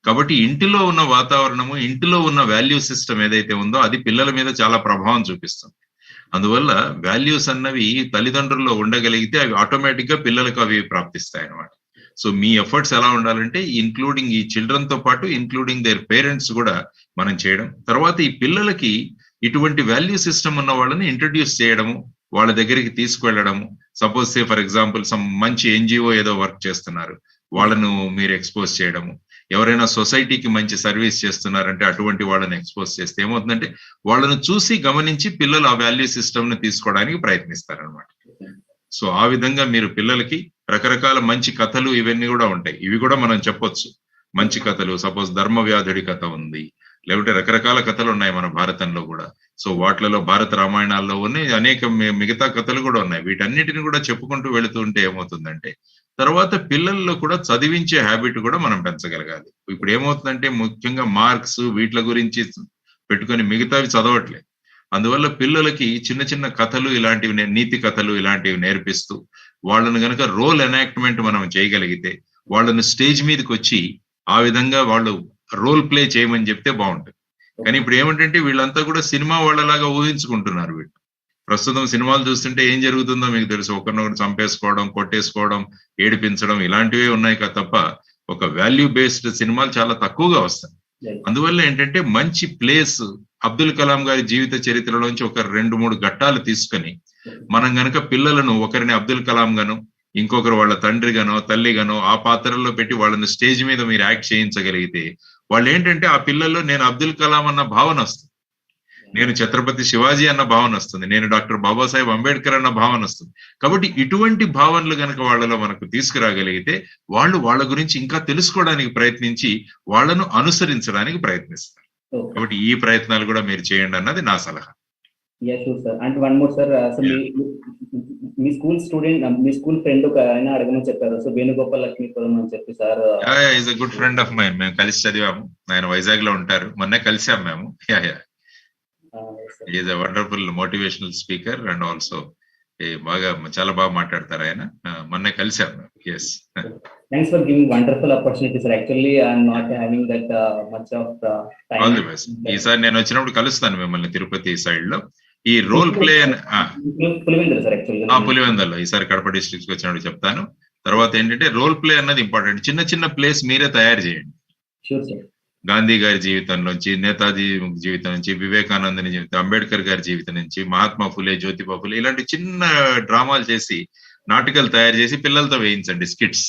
కాబట్టి ఇంటిలో ఉన్న వాతావరణము, ఇంటిలో ఉన్న వాల్యూ సిస్టమ్ ఏదైతే ఉందో అది పిల్లల మీద చాలా ప్రభావం చూపిస్తుంది. అందువల్ల వాల్యూస్ అన్నవి తల్లిదండ్రుల్లో ఉండగలిగితే అవి ఆటోమేటిక్ గా పిల్లలకు అవి ప్రాప్తిస్తాయి అన్నమాట. సో మీ ఎఫర్ట్స్ ఎలా ఉండాలంటే ఇంక్లూడింగ్ ఈ చిల్డ్రన్ తో పాటు ఇంక్లూడింగ్ దేర్ పేరెంట్స్ కూడా మనం చేయడం. తర్వాత ఈ పిల్లలకి ఇటువంటి వాల్యూ సిస్టమ్ ఉన్న వాళ్ళని ఇంట్రడ్యూస్ చేయడము, వాళ్ళ దగ్గరికి తీసుకువెళ్ళడము. Suppose say for example some మంచి ఎన్జిఓ ఏదో వర్క్ చేస్తున్నారు, వాళ్ళను మీరు ఎక్స్పోజ్ చేయడము. ఎవరైనా సొసైటీకి మంచి సర్వీస్ చేస్తున్నారంటే అటువంటి వాళ్ళని ఎక్స్పోజ్ చేస్తే ఏమవుతుందంటే వాళ్ళను చూసి గమనించి పిల్లలు ఆ వాల్యూ సిస్టమ్ ని తీసుకోవడానికి ప్రయత్నిస్తారనమాట. సో ఆ విధంగా మీరు పిల్లలకి రకరకాల మంచి కథలు ఇవన్నీ కూడా ఉంటాయి, ఇవి కూడా మనం చెప్పొచ్చు. మంచి కథలు, సపోజ్ ధర్మవ్యాధుడి కథ ఉంది, లేకుంటే రకరకాల కథలు ఉన్నాయి మన భారతంలో కూడా. సో వాటిలలో భారత రామాయణాల్లో ఉన్నాయి, అనేక మిగతా కథలు కూడా ఉన్నాయి. వీటన్నిటిని కూడా చెప్పుకుంటూ వెళుతూ ఉంటే ఏమవుతుందంటే తర్వాత పిల్లల్లో కూడా చదివించే హ్యాబిట్ కూడా మనం పెంచగలగాలి. ఇప్పుడు ఏమవుతుందంటే ముఖ్యంగా మార్క్స్ వీటి గురించి పెట్టుకొని మిగతావి చదవట్లేదు. అందువల్ల పిల్లలకి చిన్న చిన్న కథలు ఇలాంటివి, నీతి కథలు ఇలాంటివి నేర్పిస్తూ వాళ్ళను గనక రోల్ ఎనాక్ట్మెంట్ మనం చేయగలిగితే, వాళ్ళను స్టేజ్ మీదకి వచ్చి ఆ విధంగా వాళ్ళు రోల్ ప్లే చేయమని చెప్తే బాగుంటుంది. కానీ ఇప్పుడు ఏమిటంటే వీళ్ళంతా కూడా సినిమా వాళ్ళలాగా ఊహించుకుంటున్నారు. వీళ్ళు ప్రస్తుతం సినిమాలు చూస్తుంటే ఏం జరుగుతుందో మీకు తెలుసు. ఒకరినొకరు చంపేసుకోవడం, కొట్టేసుకోవడం, ఏడిపించడం ఇలాంటివే ఉన్నాయి తప్ప ఒక వాల్యూ బేస్డ్ సినిమాలు చాలా తక్కువగా వస్తాయి. అందువల్ల ఏంటంటే మంచి ప్లేస్ అబ్దుల్ కలాం గారి జీవిత చరిత్రలోంచి ఒక 2-3 ఘట్టాలు తీసుకొని మనం గనక పిల్లలను ఒకరిని అబ్దుల్ కలాం గాను, ఇంకొకరు వాళ్ళ తండ్రి గానో తల్లి గానో ఆ పాత్రల్లో పెట్టి వాళ్ళని స్టేజ్ మీద మీరు యాక్ట్ చేయించగలిగితే వాళ్ళు ఏంటంటే ఆ పిల్లల్లో నేను అబ్దుల్ కలాం అన్న భావన వస్తుంది, నేను ఛత్రపతి శివాజీ అన్న భావన వస్తుంది, నేను డాక్టర్ బాబాసాహెబ్ అంబేద్కర్ అన్న భావన వస్తుంది. కాబట్టి ఇటువంటి భావనలు గనక వాళ్ళలో మనకు తీసుకురాగలిగితే వాళ్ళు వాళ్ళ గురించి ఇంకా తెలుసుకోవడానికి ప్రయత్నించి వాళ్ళను అనుసరించడానికి ప్రయత్నిస్తారు. కాబట్టి ఈ ప్రయత్నాలు కూడా మీరు చేయండి అన్నది నా సలహా. అంటే వన్ మోర్ సార్, అసలు మీ స్కూల్ స్టూడెంట్, మీ స్కూల్ ఫ్రెండ్ ఒక ఆయన అడగమని చెప్పారు. సో వేణుగోపాల్ లక్ష్మీపురం అని చెప్పి sir. Is a good friend of mine, మేము కలిసి చదివాము. ఆయన వైజాగ్ లో ఉంటారు, మొన్నే కలిసాము మేము. Is a wonderful motivational speaker and also బాగా చాలా బాగా మాట్లాడతారు ఆయన. మొన్నే కలిసాము. Yes, thanks for giving wonderful opportunity sir. Actually I'm not having that much of time. All the best. ఈసారి నేను వచ్చినప్పుడు కలుస్తాను మిమ్మల్ని తిరుపతి సైడ్ లో. ఈ రోల్ ప్లే పులివెందులలో ఈసారి కడప డిస్ట్రిక్ట్ కి వచ్చినప్పుడు చెప్తాను. తర్వాత ఏంటంటే రోల్ ప్లే అన్నది ఇంపార్టెంట్. చిన్న చిన్న ప్లేస్ మీరే తయారు చేయండి. గాంధీ గారి జీవితం నుంచి, నేతాజీ జీవితం నుంచి, వివేకానందని జీవితం, అంబేద్కర్ గారి జీవితం నుంచి, మహాత్మా ఫులే, జ్యోతిబా ఫులే ఇలాంటి చిన్న డ్రామాలు చేసి నాటకాలు తయారు చేసి పిల్లలతో వేయించండి, స్కిట్స్.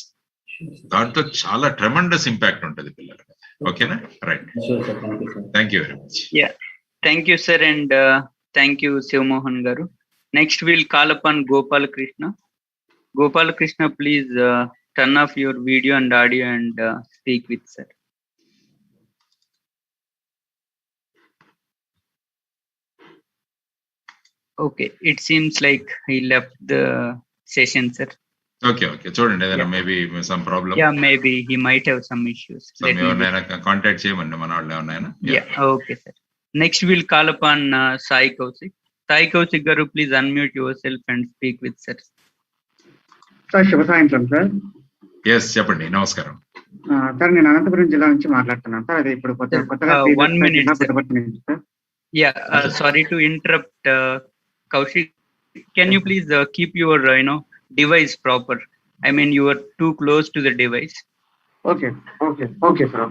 దాంట్లో చాలా ట్రెమండస్ ఇంపాక్ట్ ఉంటుంది పిల్లలకి. ఓకేనా? Right, thank you very much. Thank you sir, and thank you Shivamohan గారు. Next will call upon Gopal Krishna. Gopal Krishna, please turn off your video and audio and speak with sir. Okay, it seems like he left the session, sir. Okay, చూడండి, ఏదైనా maybe some problem. Yeah, maybe he might have some issues. ఎవరైనా contact చేయమండి, మన వాళ్ళు ఎవరైనా. Yeah, okay sir. Next we'll call upon Sai Kaushik. Sai Kaushik garu, please unmute yourself and speak with sir. Sir శుభ సాయంత్రం sir. Yes, చెప్పండి. నమస్కారం sir, నేను అనంతపురం జిల్లా నుంచి మాట్లాడుతున్నాను సార్. అది ఇప్పుడు కొత్తగా 1 minute sir. Yeah, sorry to interrupt, Kaushik. Can you please keep your device proper? I mean, you are too close to the device. Okay sir.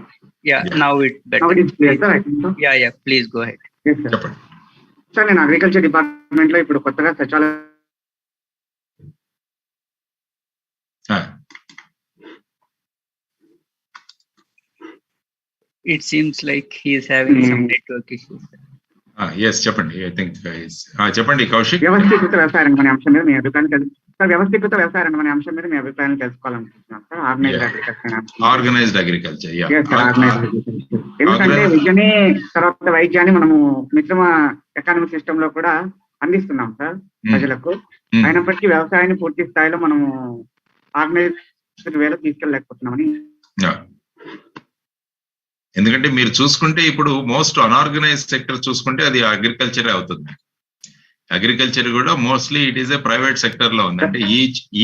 Yeah, now it's better. Now it is clear sir, I think so. Yeah, please go ahead. Yes sir. చెప్పండి sir, నేను agriculture department లో ఇప్పుడు కొత్తగా సచివాలయం. It seems like he is having some network issues. Yes, చెప్పండి. I think చెప్పండి కౌశిక్. వ్యవస్థీకృత వ్యవసాయ రంగం అనే అంశం మీద మీ అభిప్రాయం సార్. వ్యవస్థీకృత వ్యవసాయ రంగం అనే అంశం మీద మీ అభిప్రాయాన్ని తెలుసుకోవాలనుకుంటున్నాను సార్. Organised agriculture. ఎందుకంటే విద్యని, తర్వాత వైద్యాన్ని మనము మిశ్రమ ఎకానమిక్ సిస్టమ్ లో కూడా అందిస్తున్నాం సార్ ప్రజలకు. అయినప్పటికీ వ్యవసాయాన్ని పూర్తి స్థాయిలో మనము ఆర్గనైజ్డ్ వేలో తీసుకెళ్ళలేకపోతున్నామని. ఎందుకంటే మీరు చూసుకుంటే ఇప్పుడు మోస్ట్ అన్ఆర్గనైజ్డ్ సెక్టర్ చూసుకుంటే అది అగ్రికల్చర్ అవుతుంది. అగ్రికల్చర్ కూడా mostly it is a private sector లో ఉంది. అంటే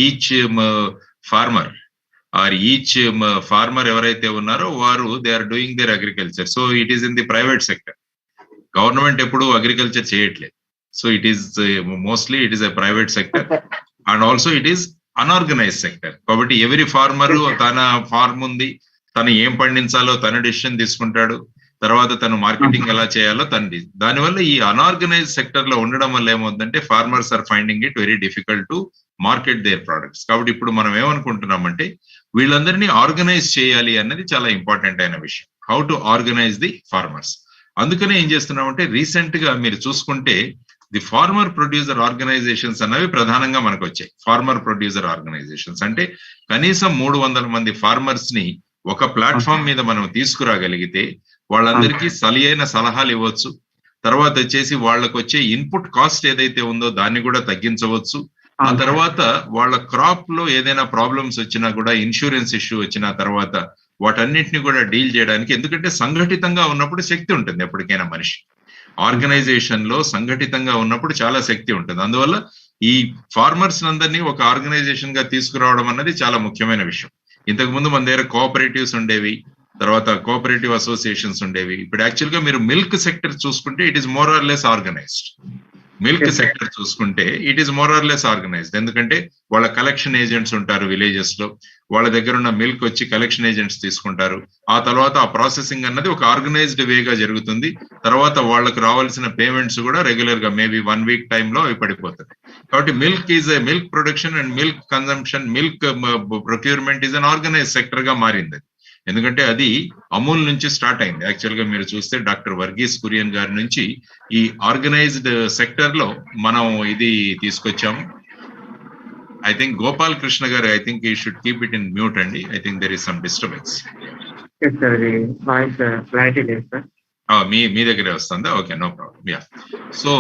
each farmer or each farmer ఎవరైతే ఉన్నారో వారు they are doing their agriculture. So it is in the private sector. Government ఎప్పుడు అగ్రికల్చర్ చేయట్లేదు. So it is mostly it is a private sector and also it is unorganised sector. కాబట్టి ఎవరి farmer తన form ఉంది, తను ఏం పండించాలో తన డిసిషన్ తీసుకుంటాడు, తర్వాత తను మార్కెటింగ్ ఎలా చేయాలో తనది. దానివల్ల ఈ అన్ఆర్గనైజ్ సెక్టర్ లో ఉండడం వల్ల ఏమవుతుందంటే farmers are finding it very difficult to market their products. కాబట్టి ఇప్పుడు మనం ఏమనుకుంటున్నామంటే వీళ్ళందరినీ ఆర్గనైజ్ చేయాలి అన్నది చాలా ఇంపార్టెంట్ అయిన విషయం. How to organise the farmers. అందుకనే ఏం చేస్తున్నామంటే రీసెంట్ గా మీరు చూసుకుంటే ది ఫార్మర్ ప్రొడ్యూసర్ ఆర్గనైజేషన్స్ అన్నవి ప్రధానంగా మనకు వచ్చాయి. ఫార్మర్ ప్రొడ్యూసర్ ఆర్గనైజేషన్స్ అంటే కనీసం 300 మంది ఫార్మర్స్ ని ఒక ప్లాట్ఫామ్ మీద మనం తీసుకురాగలిగితే వాళ్ళందరికీ సరియైన సలహాలు ఇవ్వచ్చు. తర్వాత వచ్చేసి వాళ్ళకు వచ్చే ఇన్పుట్ కాస్ట్ ఏదైతే ఉందో దాన్ని కూడా తగ్గించవచ్చు. ఆ తర్వాత వాళ్ళ క్రాప్ లో ఏదైనా ప్రాబ్లమ్స్ వచ్చినా కూడా, ఇన్సూరెన్స్ ఇష్యూ వచ్చిన తర్వాత వాటన్నిటిని కూడా డీల్ చేయడానికి, ఎందుకంటే సంఘటితంగా ఉన్నప్పుడు శక్తి ఉంటుంది. ఎప్పటికైనా మనిషి ఆర్గనైజేషన్ లో సంఘటితంగా ఉన్నప్పుడు చాలా శక్తి ఉంటుంది. అందువల్ల ఈ ఫార్మర్స్ అందరినీ ఒక ఆర్గనైజేషన్ గా తీసుకురావడం అన్నది చాలా ముఖ్యమైన విషయం. ఇంతకు ముందు మన దగ్గర కోఆపరేటివ్స్ ఉండేవి, తర్వాత కోఆపరేటివ్ అసోసియేషన్స్ ఉండేవి. ఇప్పుడు యాక్చువల్ గా మీరు మిల్క్ సెక్టర్ చూసుకుంటే it is more or less organised. Milk sector చూసుకుంటే it is more or less organised. ఎందుకంటే వాళ్ళ కలెక్షన్ ఏజెంట్స్ ఉంటారు విలేజెస్ లో, వాళ్ళ దగ్గర ఉన్న మిల్క్ వచ్చి కలెక్షన్ ఏజెంట్స్ తీసుకుంటారు. ఆ తర్వాత ఆ ప్రాసెసింగ్ అన్నది ఒక ఆర్గనైజ్డ్ వేగా జరుగుతుంది. తర్వాత వాళ్ళకు రావాల్సిన పేమెంట్స్ కూడా రెగ్యులర్ గా మేబీ 1 వీక్ టైంలో అవి పడిపోతుంది. కాబట్టి milk is a milk production and milk consumption, milk procurement is an organise sector గా మారింది. ఎందుకంటే అది అమూల్ నుంచి స్టార్ట్ అయింది. యాక్చువల్ గా మీరు చూస్తే డాక్టర్ వర్గీస్ కురియన్ గారి నుంచి ఈ ఆర్గనైజ్డ్ సెక్టర్ లో మనం ఇది తీసుకొచ్చాము. ఐ థింక్ గోపాల్ కృష్ణ గారు, I think you should keep it in mute అండి. I think there is some disturbance. మీ దగ్గరే వస్తుందా? Okay, no problem. Yeah, so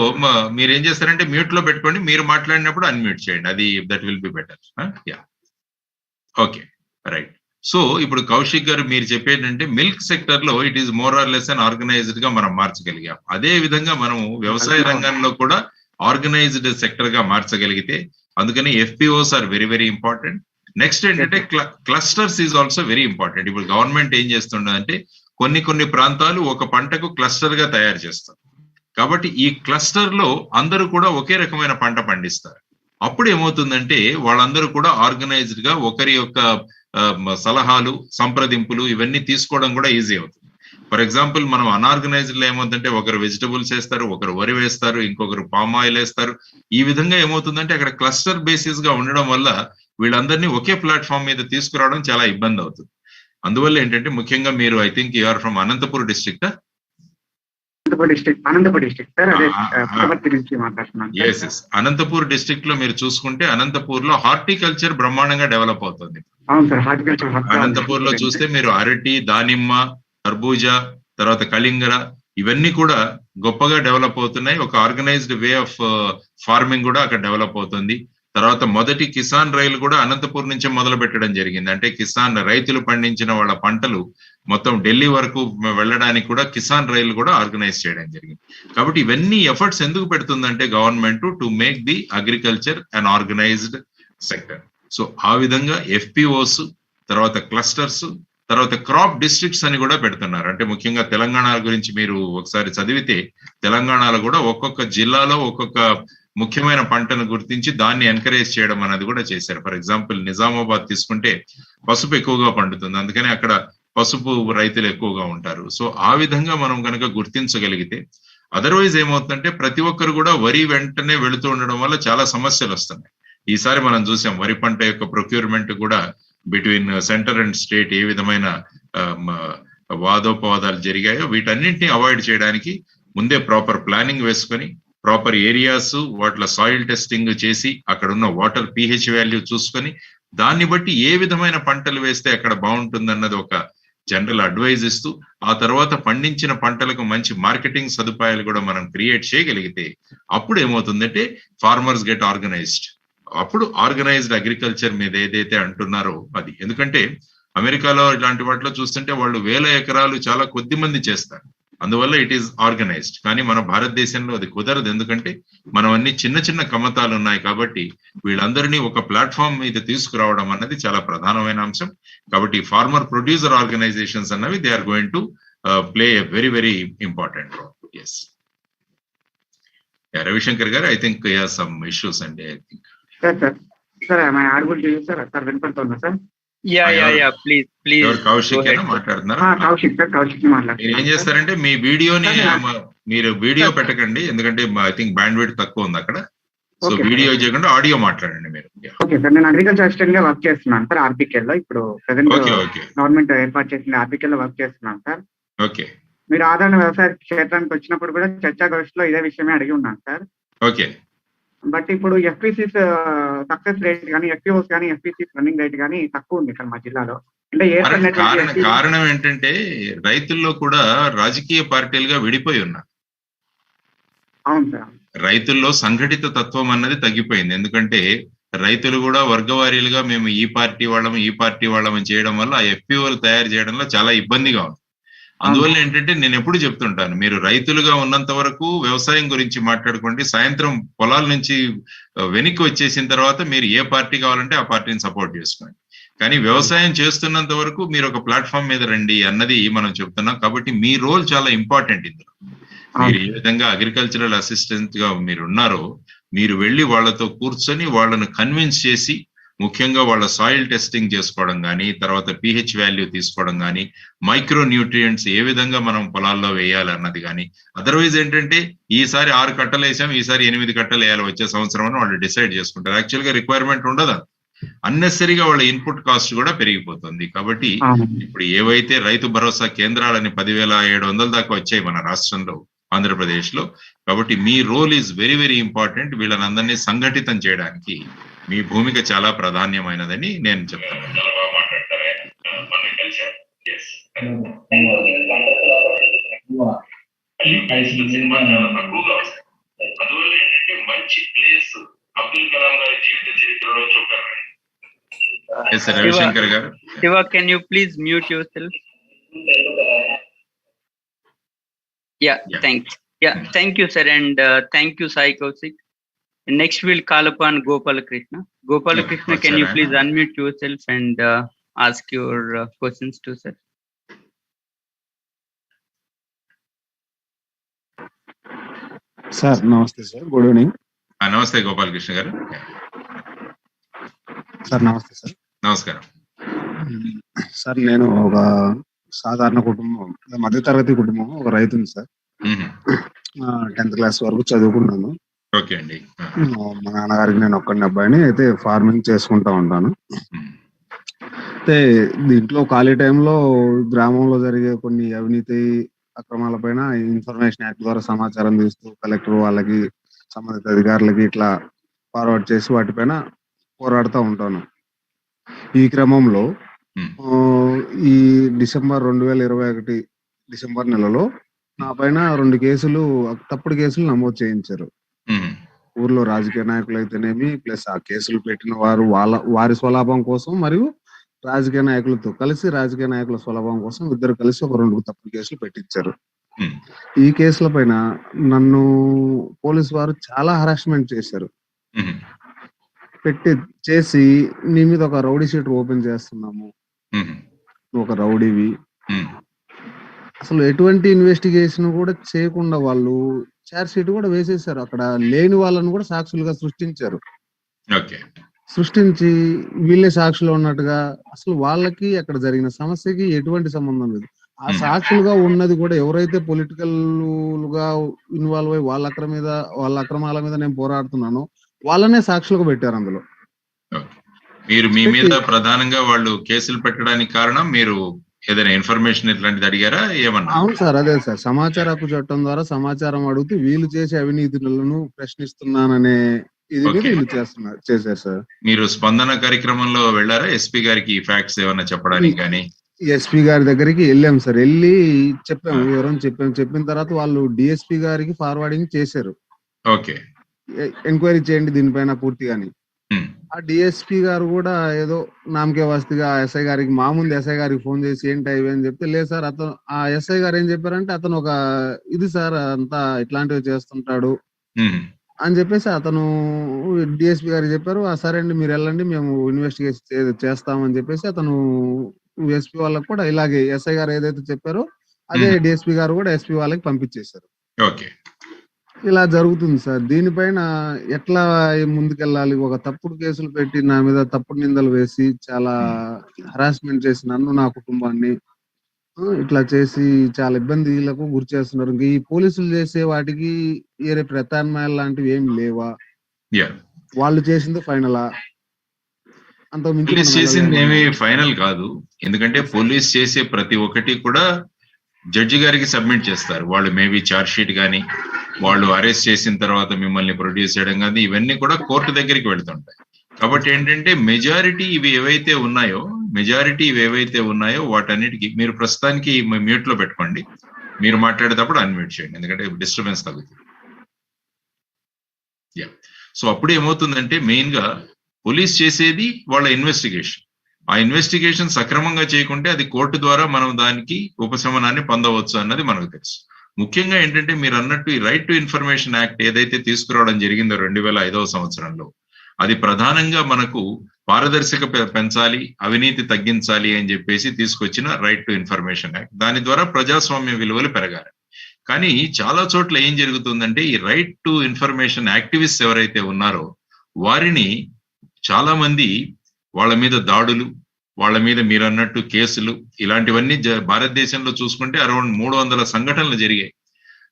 మీరేం చేస్తారంటే మ్యూట్ లో పెట్టుకోండి, మీరు మాట్లాడినప్పుడు అన్మ్యూట్ చేయండి, అది that will be better. Yeah, okay, right. So ఇప్పుడు కౌశిక్ గారు మీరు చెప్పేటంటే మిల్క్ సెక్టర్ లో it is more or less and organised గా మనం మార్చగలిగాం. అదే విధంగా మనం వ్యవసాయ రంగంలో కూడా ఆర్గనైజ్డ్ సెక్టర్ గా మార్చగలిగితే, అందుకని FPOs are very very important. Next ఏంటంటే clusters is also very important. ఇప్పుడు గవర్నమెంట్ ఏం చేస్తుండదంటే కొన్ని ప్రాంతాలు ఒక పంటకు క్లస్టర్ గా తయారు చేస్తారు. కాబట్టి ఈ క్లస్టర్ లో అందరూ కూడా ఒకే రకమైన పంట పండిస్తారు. అప్పుడు ఏమవుతుందంటే వాళ్ళందరూ కూడా ఆర్గనైజ్డ్ గా ఒకరి యొక్క సలహాలు, సంప్రదింపులు ఇవన్నీ తీసుకోవడం కూడా ఈజీ అవుతుంది. ఫర్ ఎగ్జాంపుల్ మనం అన్ఆర్గనైజ్డ్ లో ఏమవుతుందంటే ఒకరు వెజిటబుల్స్ వేస్తారు, ఒకరు వరి వేస్తారు, ఇంకొకరు పామ్ ఆయిల్ వేస్తారు. ఈ విధంగా ఏమవుతుందంటే అక్కడ క్లస్టర్ బేసిస్ గా ఉండడం వల్ల వీళ్ళందరినీ ఒకే ప్లాట్ఫామ్ మీద తీసుకురావడం చాలా ఇబ్బంది అవుతుంది. అందువల్ల ఏంటంటే ముఖ్యంగా మీరు, I think you are from Anantapur district. Anantapur district లో మీరు చూసుకుంటే అనంతపూర్ లో హార్టికల్చర్ బ్రహ్మాండంగా డెవలప్ అవుతుంది. అనంతపూర్ లో చూస్తే మీరు అరటి, దానిమ్మ, కర్బూజా, తర్వాత కలింగర ఇవన్నీ కూడా గొప్పగా డెవలప్ అవుతున్నాయి. ఒక ఆర్గనైజ్డ్ వే ఆఫ్ ఫార్మింగ్ కూడా అక్కడ డెవలప్ అవుతుంది. తర్వాత మొదటి కిసాన్ రైలు కూడా అనంతపూర్ నుంచే మొదలు పెట్టడం జరిగింది. అంటే కిసాన్ రైతులు పండించిన వాళ్ళ పంటలు మొత్తం ఢిల్లీ వరకు వెళ్ళడానికి కూడా కిసాన్ రైలు కూడా ఆర్గనైజ్ చేయడం జరిగింది. కాబట్టి ఇవన్నీ ఎఫర్ట్స్ ఎందుకు పెడుతుందంటే government to make the agriculture and organised sector. So ఆ విధంగా ఎఫ్పిఓస్, తర్వాత క్లస్టర్స్, తర్వాత క్రాప్ డిస్ట్రిక్ట్స్ అని కూడా పెడుతున్నారు. అంటే ముఖ్యంగా తెలంగాణ గురించి మీరు ఒకసారి చదివితే తెలంగాణలో కూడా ఒక్కొక్క జిల్లాలో ఒక్కొక్క ముఖ్యమైన పంటను గుర్తించి దాన్ని ఎంకరేజ్ చేయడం అనేది కూడా చేశారు. ఫర్ ఎగ్జాంపుల్ నిజామాబాద్ తీసుకుంటే పసుపు ఎక్కువగా పండుతుంది, అందుకని అక్కడ పసుపు రైతులు ఎక్కువగా ఉంటారు. సో ఆ విధంగా మనం కనుక గుర్తించగలిగితే, అదర్వైజ్ ఏమవుతుందంటే ప్రతి ఒక్కరు కూడా వరి వెంటనే వెళుతూ ఉండడం వల్ల చాలా సమస్యలు వస్తున్నాయి. ఈసారి మనం చూసాం వరి పంట యొక్క ప్రొక్యూర్మెంట్ కూడా బిట్వీన్ సెంటర్ అండ్ స్టేట్ ఏ విధమైన వాదోపవాదాలు జరిగాయో వీటన్నింటినీ అవాయిడ్ చేయడానికి ముందే ప్రాపర్ ప్లానింగ్ వేసుకొని, ప్రాపర్ ఏరియాస్ వాటిలో సాయిల్ టెస్టింగ్ చేసి, అక్కడ ఉన్న వాటర్ pH వాల్యూ చూసుకొని, దాన్ని బట్టి ఏ విధమైన పంటలు వేస్తే అక్కడ బాగుంటుందన్నది ఒక జనరల్ అడ్వైజ్ ఇస్తూ, ఆ తర్వాత పండించిన పంటలకు మంచి మార్కెటింగ్ సదుపాయాలు కూడా మనం క్రియేట్ చేయగలిగితే అప్పుడు ఏమవుతుందంటే ఫార్మర్స్ గెట్ ఆర్గనైజ్డ్. అప్పుడు ఆర్గనైజ్డ్ అగ్రికల్చర్ మీద ఏదైతే అంటున్నారో అది. ఎందుకంటే అమెరికాలో ఇలాంటి వాటిలో చూస్తుంటే వాళ్ళు 1000 ఎకరాలు చాలా కొద్ది మంది చేస్తారు. అందువల్ల ఇట్ ఈస్ ఆర్గనైజ్డ్. కానీ మన భారతదేశంలో అది కుదరదు, ఎందుకంటే మనం అన్ని చిన్న చిన్న కమతాలు ఉన్నాయి కాబట్టి వీళ్ళందరినీ ఒక ప్లాట్ఫామ్ మీద తీసుకురావడం అన్నది చాలా ప్రధానమైన అంశం. కాబట్టి ఫార్మర్ ప్రొడ్యూసర్ ఆర్గనైజేషన్స్ అన్నవి they are going to play a very very important role. Yes Ravishankar garu, I think some issues అండి. I think sir argument sir sir వినపడుతుందా సార్? ప్లీజ్ కౌశిక్ మాట్లాడుతున్నారు. కౌశిక్ మీరు ఏం చేస్తారంటే మీ వీడియోని మీరు వీడియో పెట్టకండి, ఎందుకంటే ఐ థింక్ బ్యాండ్ విడ్త్ తక్కువ ఉంది అక్కడ. సో వీడియో చేయకుండా ఆడియో మాట్లాడండి మీరు. ఓకే సార్, నేను అగ్రికల్చర్ అసిస్టెంట్ గా వర్క్ చేస్తున్నాను సార్ ఆర్బికేల్ లో. ఇప్పుడు ప్రెసెంట్ గవర్నమెంట్ ఏర్పాటు చేసిన ఆర్బికేల్ లో వర్క్ చేస్తున్నాను సార్. ఓకే. మీరు ఆదరణ వ్యవసాయ క్షేత్రానికి వచ్చినప్పుడు కూడా చర్చాగోష్ఠిలో ఇదే విషయమే అడిగి ఉన్నాను సార్. ఓకే. బట్ ఇప్పుడు ఎఫ్పిసిస్ సక్సెస్ రేట్ కానీ ఎఫ్పిఓస్ కానీ ఎఫ్పిసిస్ రన్నింగ్ రేట్ కానీ తక్కువ ఉంది సార్ మా జిల్లాలో. అంటే కారణం ఏంటంటే రైతుల్లో కూడా రాజకీయ పార్టీలుగా విడిపోయి ఉన్నారు. అవును సార్. రైతుల్లో సంఘటిత తత్వం అన్నది తగ్గిపోయింది, ఎందుకంటే రైతులు కూడా వర్గవారీలుగా మేము ఈ పార్టీ వాళ్ళమని చేయడం వల్ల ఆ ఎఫ్పిఓలు తయారు చేయడంలో చాలా ఇబ్బందిగా ఉంది. అందువల్ల ఏంటంటే నేను ఎప్పుడు చెప్తుంటాను, మీరు రైతులుగా ఉన్నంత వరకు వ్యవసాయం గురించి మాట్లాడుకోండి, సాయంత్రం పొలాల నుంచి వెనక్కి వచ్చేసిన తర్వాత మీరు ఏ పార్టీ కావాలంటే ఆ పార్టీని సపోర్ట్ చేసుకోండి. కానీ వ్యవసాయం చేస్తున్నంత వరకు మీరు ఒక ప్లాట్ఫామ్ మీద రండి అన్నది మనం చెప్తున్నాం. కాబట్టి మీ రోల్ చాలా ఇంపార్టెంట్ ఇందులో. మీరు ఏ విధంగా అగ్రికల్చరల్ అసిస్టెంట్ గా మీరు ఉన్నారో, మీరు వెళ్ళి వాళ్ళతో కూర్చొని వాళ్ళను కన్విన్స్ చేసి, ముఖ్యంగా వాళ్ళ సాయిల్ టెస్టింగ్ చేసుకోవడం కానీ, తర్వాత pH వాల్యూ తీసుకోవడం కానీ, మైక్రో న్యూట్రియంట్స్ ఏ విధంగా మనం పొలాల్లో వేయాలి అన్నది కానీ, అదర్వైజ్ ఏంటంటే ఈసారి 6 కట్టలు వేసాం, ఈసారి 8 కట్టలు వేయాలి వచ్చే సంవత్సరం అని వాళ్ళు డిసైడ్ చేసుకుంటారు. యాక్చువల్ గా రిక్వైర్మెంట్ ఉండదు, అన్నెసరీగా వాళ్ళ ఇన్పుట్ కాస్ట్ కూడా పెరిగిపోతుంది. కాబట్టి ఇప్పుడు ఏవైతే రైతు భరోసా కేంద్రాలని 10,700 దాకా వచ్చాయి మన రాష్ట్రంలో, ఆంధ్రప్రదేశ్ లో. కాబట్టి మీ role is very very important. వీళ్ళనందరినీ సంఘటితం చేయడానికి మీ భూమిక చాలా ప్రాధాన్యమైనదని నేను చెప్తాను. రవిశంకర్ గారు, Shiva, can you please mute yourself? Thank you, sir, and thank you, Sai Kaushik. Next, we'll call upon Gopalakrishna. Gopalakrishna, can you please unmute yourself and ask your questions to sir? Sir నమస్తే sir, good evening. నమస్తే గోపాలకృష్ణ గారు. Sir నమస్తే sir. నమస్కారం sir. నేను ఒక సాధారణ కుటుంబం, మధ్యతరగతి కుటుంబం, ఒక రైతుని సార్. 10th క్లాస్ వరకు చదువుకున్నాను. ఓకే అండి. మా నాన్నగారికి నేను ఒక్కడిని అబ్బాయిని, అయితే ఫార్మింగ్ చేసుకుంటా ఉంటాను. అయితే దీంట్లో ఖాళీ టైంలో గ్రామంలో జరిగే కొన్ని అవినీతి అక్రమాలపైన ఇన్ఫర్మేషన్ యాక్ట్ ద్వారా సమాచారం తీస్తూ కలెక్టర్ వాళ్ళకి, సంబంధిత అధికారులకి ఇట్లా ఫార్వర్డ్ చేసి వాటిపైన పోరాడుతూ ఉంటాను. ఈ క్రమంలో ఈ డిసెంబర్ 2021 డిసెంబర్ నెలలో నా పైన 2 కేసులు, తప్పుడు కేసులు నమోదు చేయించారు. ఊర్లో రాజకీయ నాయకులు అయితేనేమి, ప్లస్ ఆ కేసులు పెట్టిన వారు వారి స్వలాభం కోసం మరియు రాజకీయ నాయకులతో కలిసి రాజకీయ నాయకుల స్వలాభం కోసం ఇద్దరు కలిసి ఒక 2 తప్పుడు కేసులు పెట్టించారు. ఈ కేసుల పైన నన్ను పోలీసు వారు చాలా హరాస్మెంట్ చేశారు. చేసి నీ మీద ఒక రౌడీ షీట్ ఓపెన్ చేస్తున్నాము, నువ్వు ఒక రౌడీవి, అసలు ఎటువంటి ఇన్వెస్టిగేషన్ కూడా చేయకుండా వాళ్ళు చార్జ్ షీట్ కూడా వేసేసారు. అక్కడ లేని వాళ్ళను కూడా సాక్షులుగా సృష్టించారు. సృష్టించి వీళ్ళే సాక్షులు ఉన్నట్టుగా, అసలు వాళ్ళకి అక్కడ జరిగిన సమస్యకి ఎటువంటి సంబంధం లేదు. ఆ సాక్షులుగా ఉన్నది కూడా ఎవరైతే పొలిటికల్ గా ఇన్వాల్వ్ అయ్యి వాళ్ళ అక్రమాల మీద నేను పోరాడుతున్నానో వాళ్ళనే సాక్షులుగా పెట్టారు. అందులో మీరు మీ మీద ప్రధానంగా వాళ్ళు కేసులు పెట్టడానికి కారణం మీరు ఏదైనా ఇన్ఫర్మేషన్ ఇట్లాంటిది అడిగారా ఏమన్నా? అవును సార్, అదే సార్. సమాచార హక్కు చట్టం ద్వారా సమాచారం అడుగుతూ వీళ్ళు చేసే అవినీతులను ప్రశ్నిస్తున్నాననే ఇది మీద వీళ్ళు చేశారు సార్. మీరు స్పందన కార్యక్రమంలో వెళ్ళారా? ఎస్పీ గారికి ఈ ఫ్యాక్ట్స్ ఏమన్నా చెప్పడానికి కానీ? ఎస్పీ గారి దగ్గరికి వెళ్ళాం సార్. వెళ్ళి చెప్పాము, వివరం చెప్పిన తర్వాత వాళ్ళు డిఎస్పీ గారికి ఫార్వర్డింగ్ చేశారు. ఓకే, ఎంక్వైరీ చేయండి దీనిపైన పూర్తిగాని. ఆ డిఎస్పీ గారు కూడా ఏదో నామకే వస్తుగా ఎస్ఐ గారికి ముందు ఎస్ఐ గారికి ఫోన్ చేసి ఏంటి అవి అని చెప్తే, లేదు సార్ అతను ఆ ఎస్ఐ గారు ఏం చెప్పారంటే, అతను ఒక ఇది సార్ అంతా ఇట్లాంటివి చేస్తుంటాడు అని చెప్పేసి అతను డిఎస్పీ గారికి చెప్పారు. సరే అండి మీరు వెళ్ళండి, మేము ఇన్వెస్టిగేషన్ చేస్తామని చెప్పేసి అతను ఎస్పీ వాళ్ళకి కూడా ఇలాగే ఎస్ఐ గారు ఏదైతే చెప్పారో అదే డిఎస్పీ గారు కూడా ఎస్పీ వాళ్ళకి పంపించేశారు. ఇలా జరుగుతుంది సార్. దీనిపైన ఎట్లా ముందుకెళ్ళాలి? ఒక తప్పుడు కేసులు పెట్టి నా మీద తప్పుడు నిందలు వేసి చాలా హరాస్మెంట్ చేసి నన్ను, నా కుటుంబాన్ని ఇట్లా చేసి చాలా ఇబ్బందులకు గురి చేస్తున్నారు. ఈ పోలీసులు చేసే వాటికి వేరే ప్రత్యామ్నాయాలు లాంటివి ఏమి లేవా? వాళ్ళు చేసింది ఫైనలా? పోలీస్ చేసింది ఏమి ఫైనల్ కాదు. ఎందుకంటే పోలీస్ చేసే ప్రతి ఒక్కటి కూడా జడ్జి గారికి సబ్మిట్ చేస్తారు. వాళ్ళు మేబీ ఛార్జ్ షీట్ కానీ, వాళ్ళు అరెస్ట్ చేసిన తర్వాత మిమ్మల్ని ప్రొడ్యూస్ చేయడం కానీ, ఇవన్నీ కూడా కోర్టు దగ్గరికి వెళ్తుంటాయి. కాబట్టి ఏంటంటే మెజారిటీ ఇవి ఏవైతే ఉన్నాయో వాటన్నిటికీ మీరు ప్రస్తుతానికి మ్యూట్ లో పెట్టుకోండి. మీరు మాట్లాడేటప్పుడు అన్మ్యూట్ చేయండి, ఎందుకంటే డిస్టర్బెన్స్ తగ్గుతుంది. సో అప్పుడు ఏమవుతుందంటే మెయిన్ గా పోలీస్ చేసేది వాళ్ళ ఇన్వెస్టిగేషన్. ఆ ఇన్వెస్టిగేషన్ సక్రమంగా చేయకుంటే అది కోర్టు ద్వారా మనం దానికి ఉపశమనాన్ని పొందవచ్చు అన్నది మనకు తెలుసు. ముఖ్యంగా ఏంటంటే మీరు అన్నట్టు ఈ రైట్ టు ఇన్ఫర్మేషన్ యాక్ట్ ఏదైతే తీసుకురావడం జరిగిందో 2005వ సంవత్సరంలో, అది ప్రధానంగా మనకు పారదర్శక పెంచాలి, అవినీతి తగ్గించాలి అని చెప్పేసి తీసుకొచ్చిన రైట్ టు ఇన్ఫర్మేషన్ యాక్ట్. దాని ద్వారా ప్రజాస్వామ్య విలువలు పెరగాలి. కానీ చాలా చోట్ల ఏం జరుగుతుందంటే ఈ రైట్ టు ఇన్ఫర్మేషన్ యాక్టివిస్ట్ ఎవరైతే ఉన్నారో వారిని చాలా మంది వాళ్ళ మీద దాడులు, వాళ్ళ మీద మీరు అన్నట్టు కేసులు, ఇలాంటివన్నీ భారతదేశంలో చూసుకుంటే అరౌండ్ 300 సంఘటనలు జరిగాయి.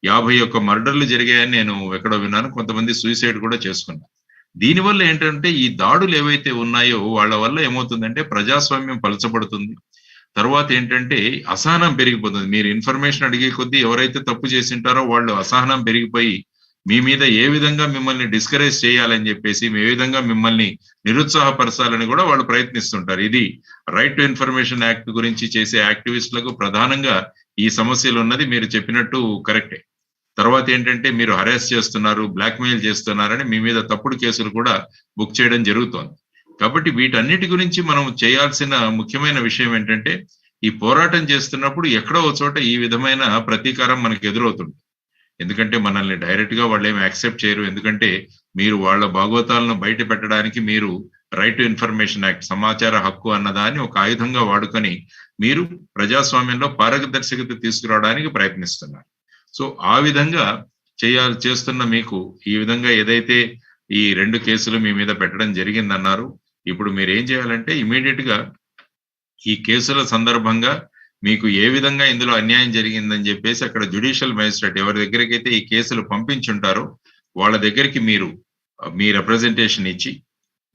51 మర్డర్లు జరిగాయని నేను ఎక్కడో విన్నాను. కొంతమంది సూసైడ్ కూడా చేసుకున్నారు. దీనివల్ల ఏంటంటే ఈ దాడులు ఏవైతే ఉన్నాయో వాళ్ళ వల్ల ఏమవుతుందంటే ప్రజాస్వామ్యం పలచబడుతుంది. తర్వాత ఏంటంటే అసహనం పెరిగిపోతుంది. మీరు ఇన్ఫర్మేషన్ అడిగే కొద్దీ ఎవరైతే తప్పు చేసి ఉంటారో వాళ్ళు అసహనం పెరిగిపోయి మీ మీద ఏ విధంగా మిమ్మల్ని డిస్కరేజ్ చేయాలని చెప్పేసి, ఏ విధంగా మిమ్మల్ని నిరుత్సాహపరచాలని కూడా వాళ్ళు ప్రయత్నిస్తుంటారు. ఇది రైట్ టు ఇన్ఫర్మేషన్ యాక్ట్ గురించి చేసే యాక్టివిస్టులకు ప్రధానంగా ఈ సమస్యలు ఉన్నది. మీరు చెప్పినట్టు కరెక్టే. తర్వాత ఏంటంటే మీరు హరాస్ చేస్తున్నారు, బ్లాక్మెయిల్ చేస్తున్నారని మీ మీద తప్పుడు కేసులు కూడా బుక్ చేయడం జరుగుతోంది. కాబట్టి వీటన్నిటి గురించి మనం చేయాల్సిన ముఖ్యమైన విషయం ఏంటంటే ఈ పోరాటం చేస్తున్నప్పుడు ఎక్కడో ఒక చోట ఈ విధమైన ప్రతీకారం మనకు ఎదురవుతుంది. ఎందుకంటే మనల్ని డైరెక్ట్ గా వాళ్ళు ఏమి యాక్సెప్ట్ చేయరు. ఎందుకంటే మీరు వాళ్ళ భాగవతాలను బయట పెట్టడానికి మీరు రైట్ టు ఇన్ఫర్మేషన్ యాక్ట్, సమాచార హక్కు అన్నదాన్ని ఒక ఆయుధంగా వాడుకొని మీరు ప్రజాస్వామ్యంలో పారదర్శకత తీసుకురావడానికి ప్రయత్నిస్తున్నారు. సో ఆ విధంగా చేస్తున్న మీకు ఈ విధంగా ఏదైతే ఈ 2 కేసులు మీ మీద పెట్టడం జరిగిందన్నారు, ఇప్పుడు మీరు ఏం చేయాలంటే ఇమీడియట్ గా ఈ కేసుల సందర్భంగా మీకు ఏ విధంగా ఇందులో అన్యాయం జరిగిందని చెప్పేసి అక్కడ జ్యుడిషియల్ మేజిస్ట్రేట్ ఎవరి దగ్గరికైతే ఈ కేసులు పంపించుంటారో వాళ్ళ దగ్గరికి మీరు మీ రిప్రజెంటేషన్ ఇచ్చి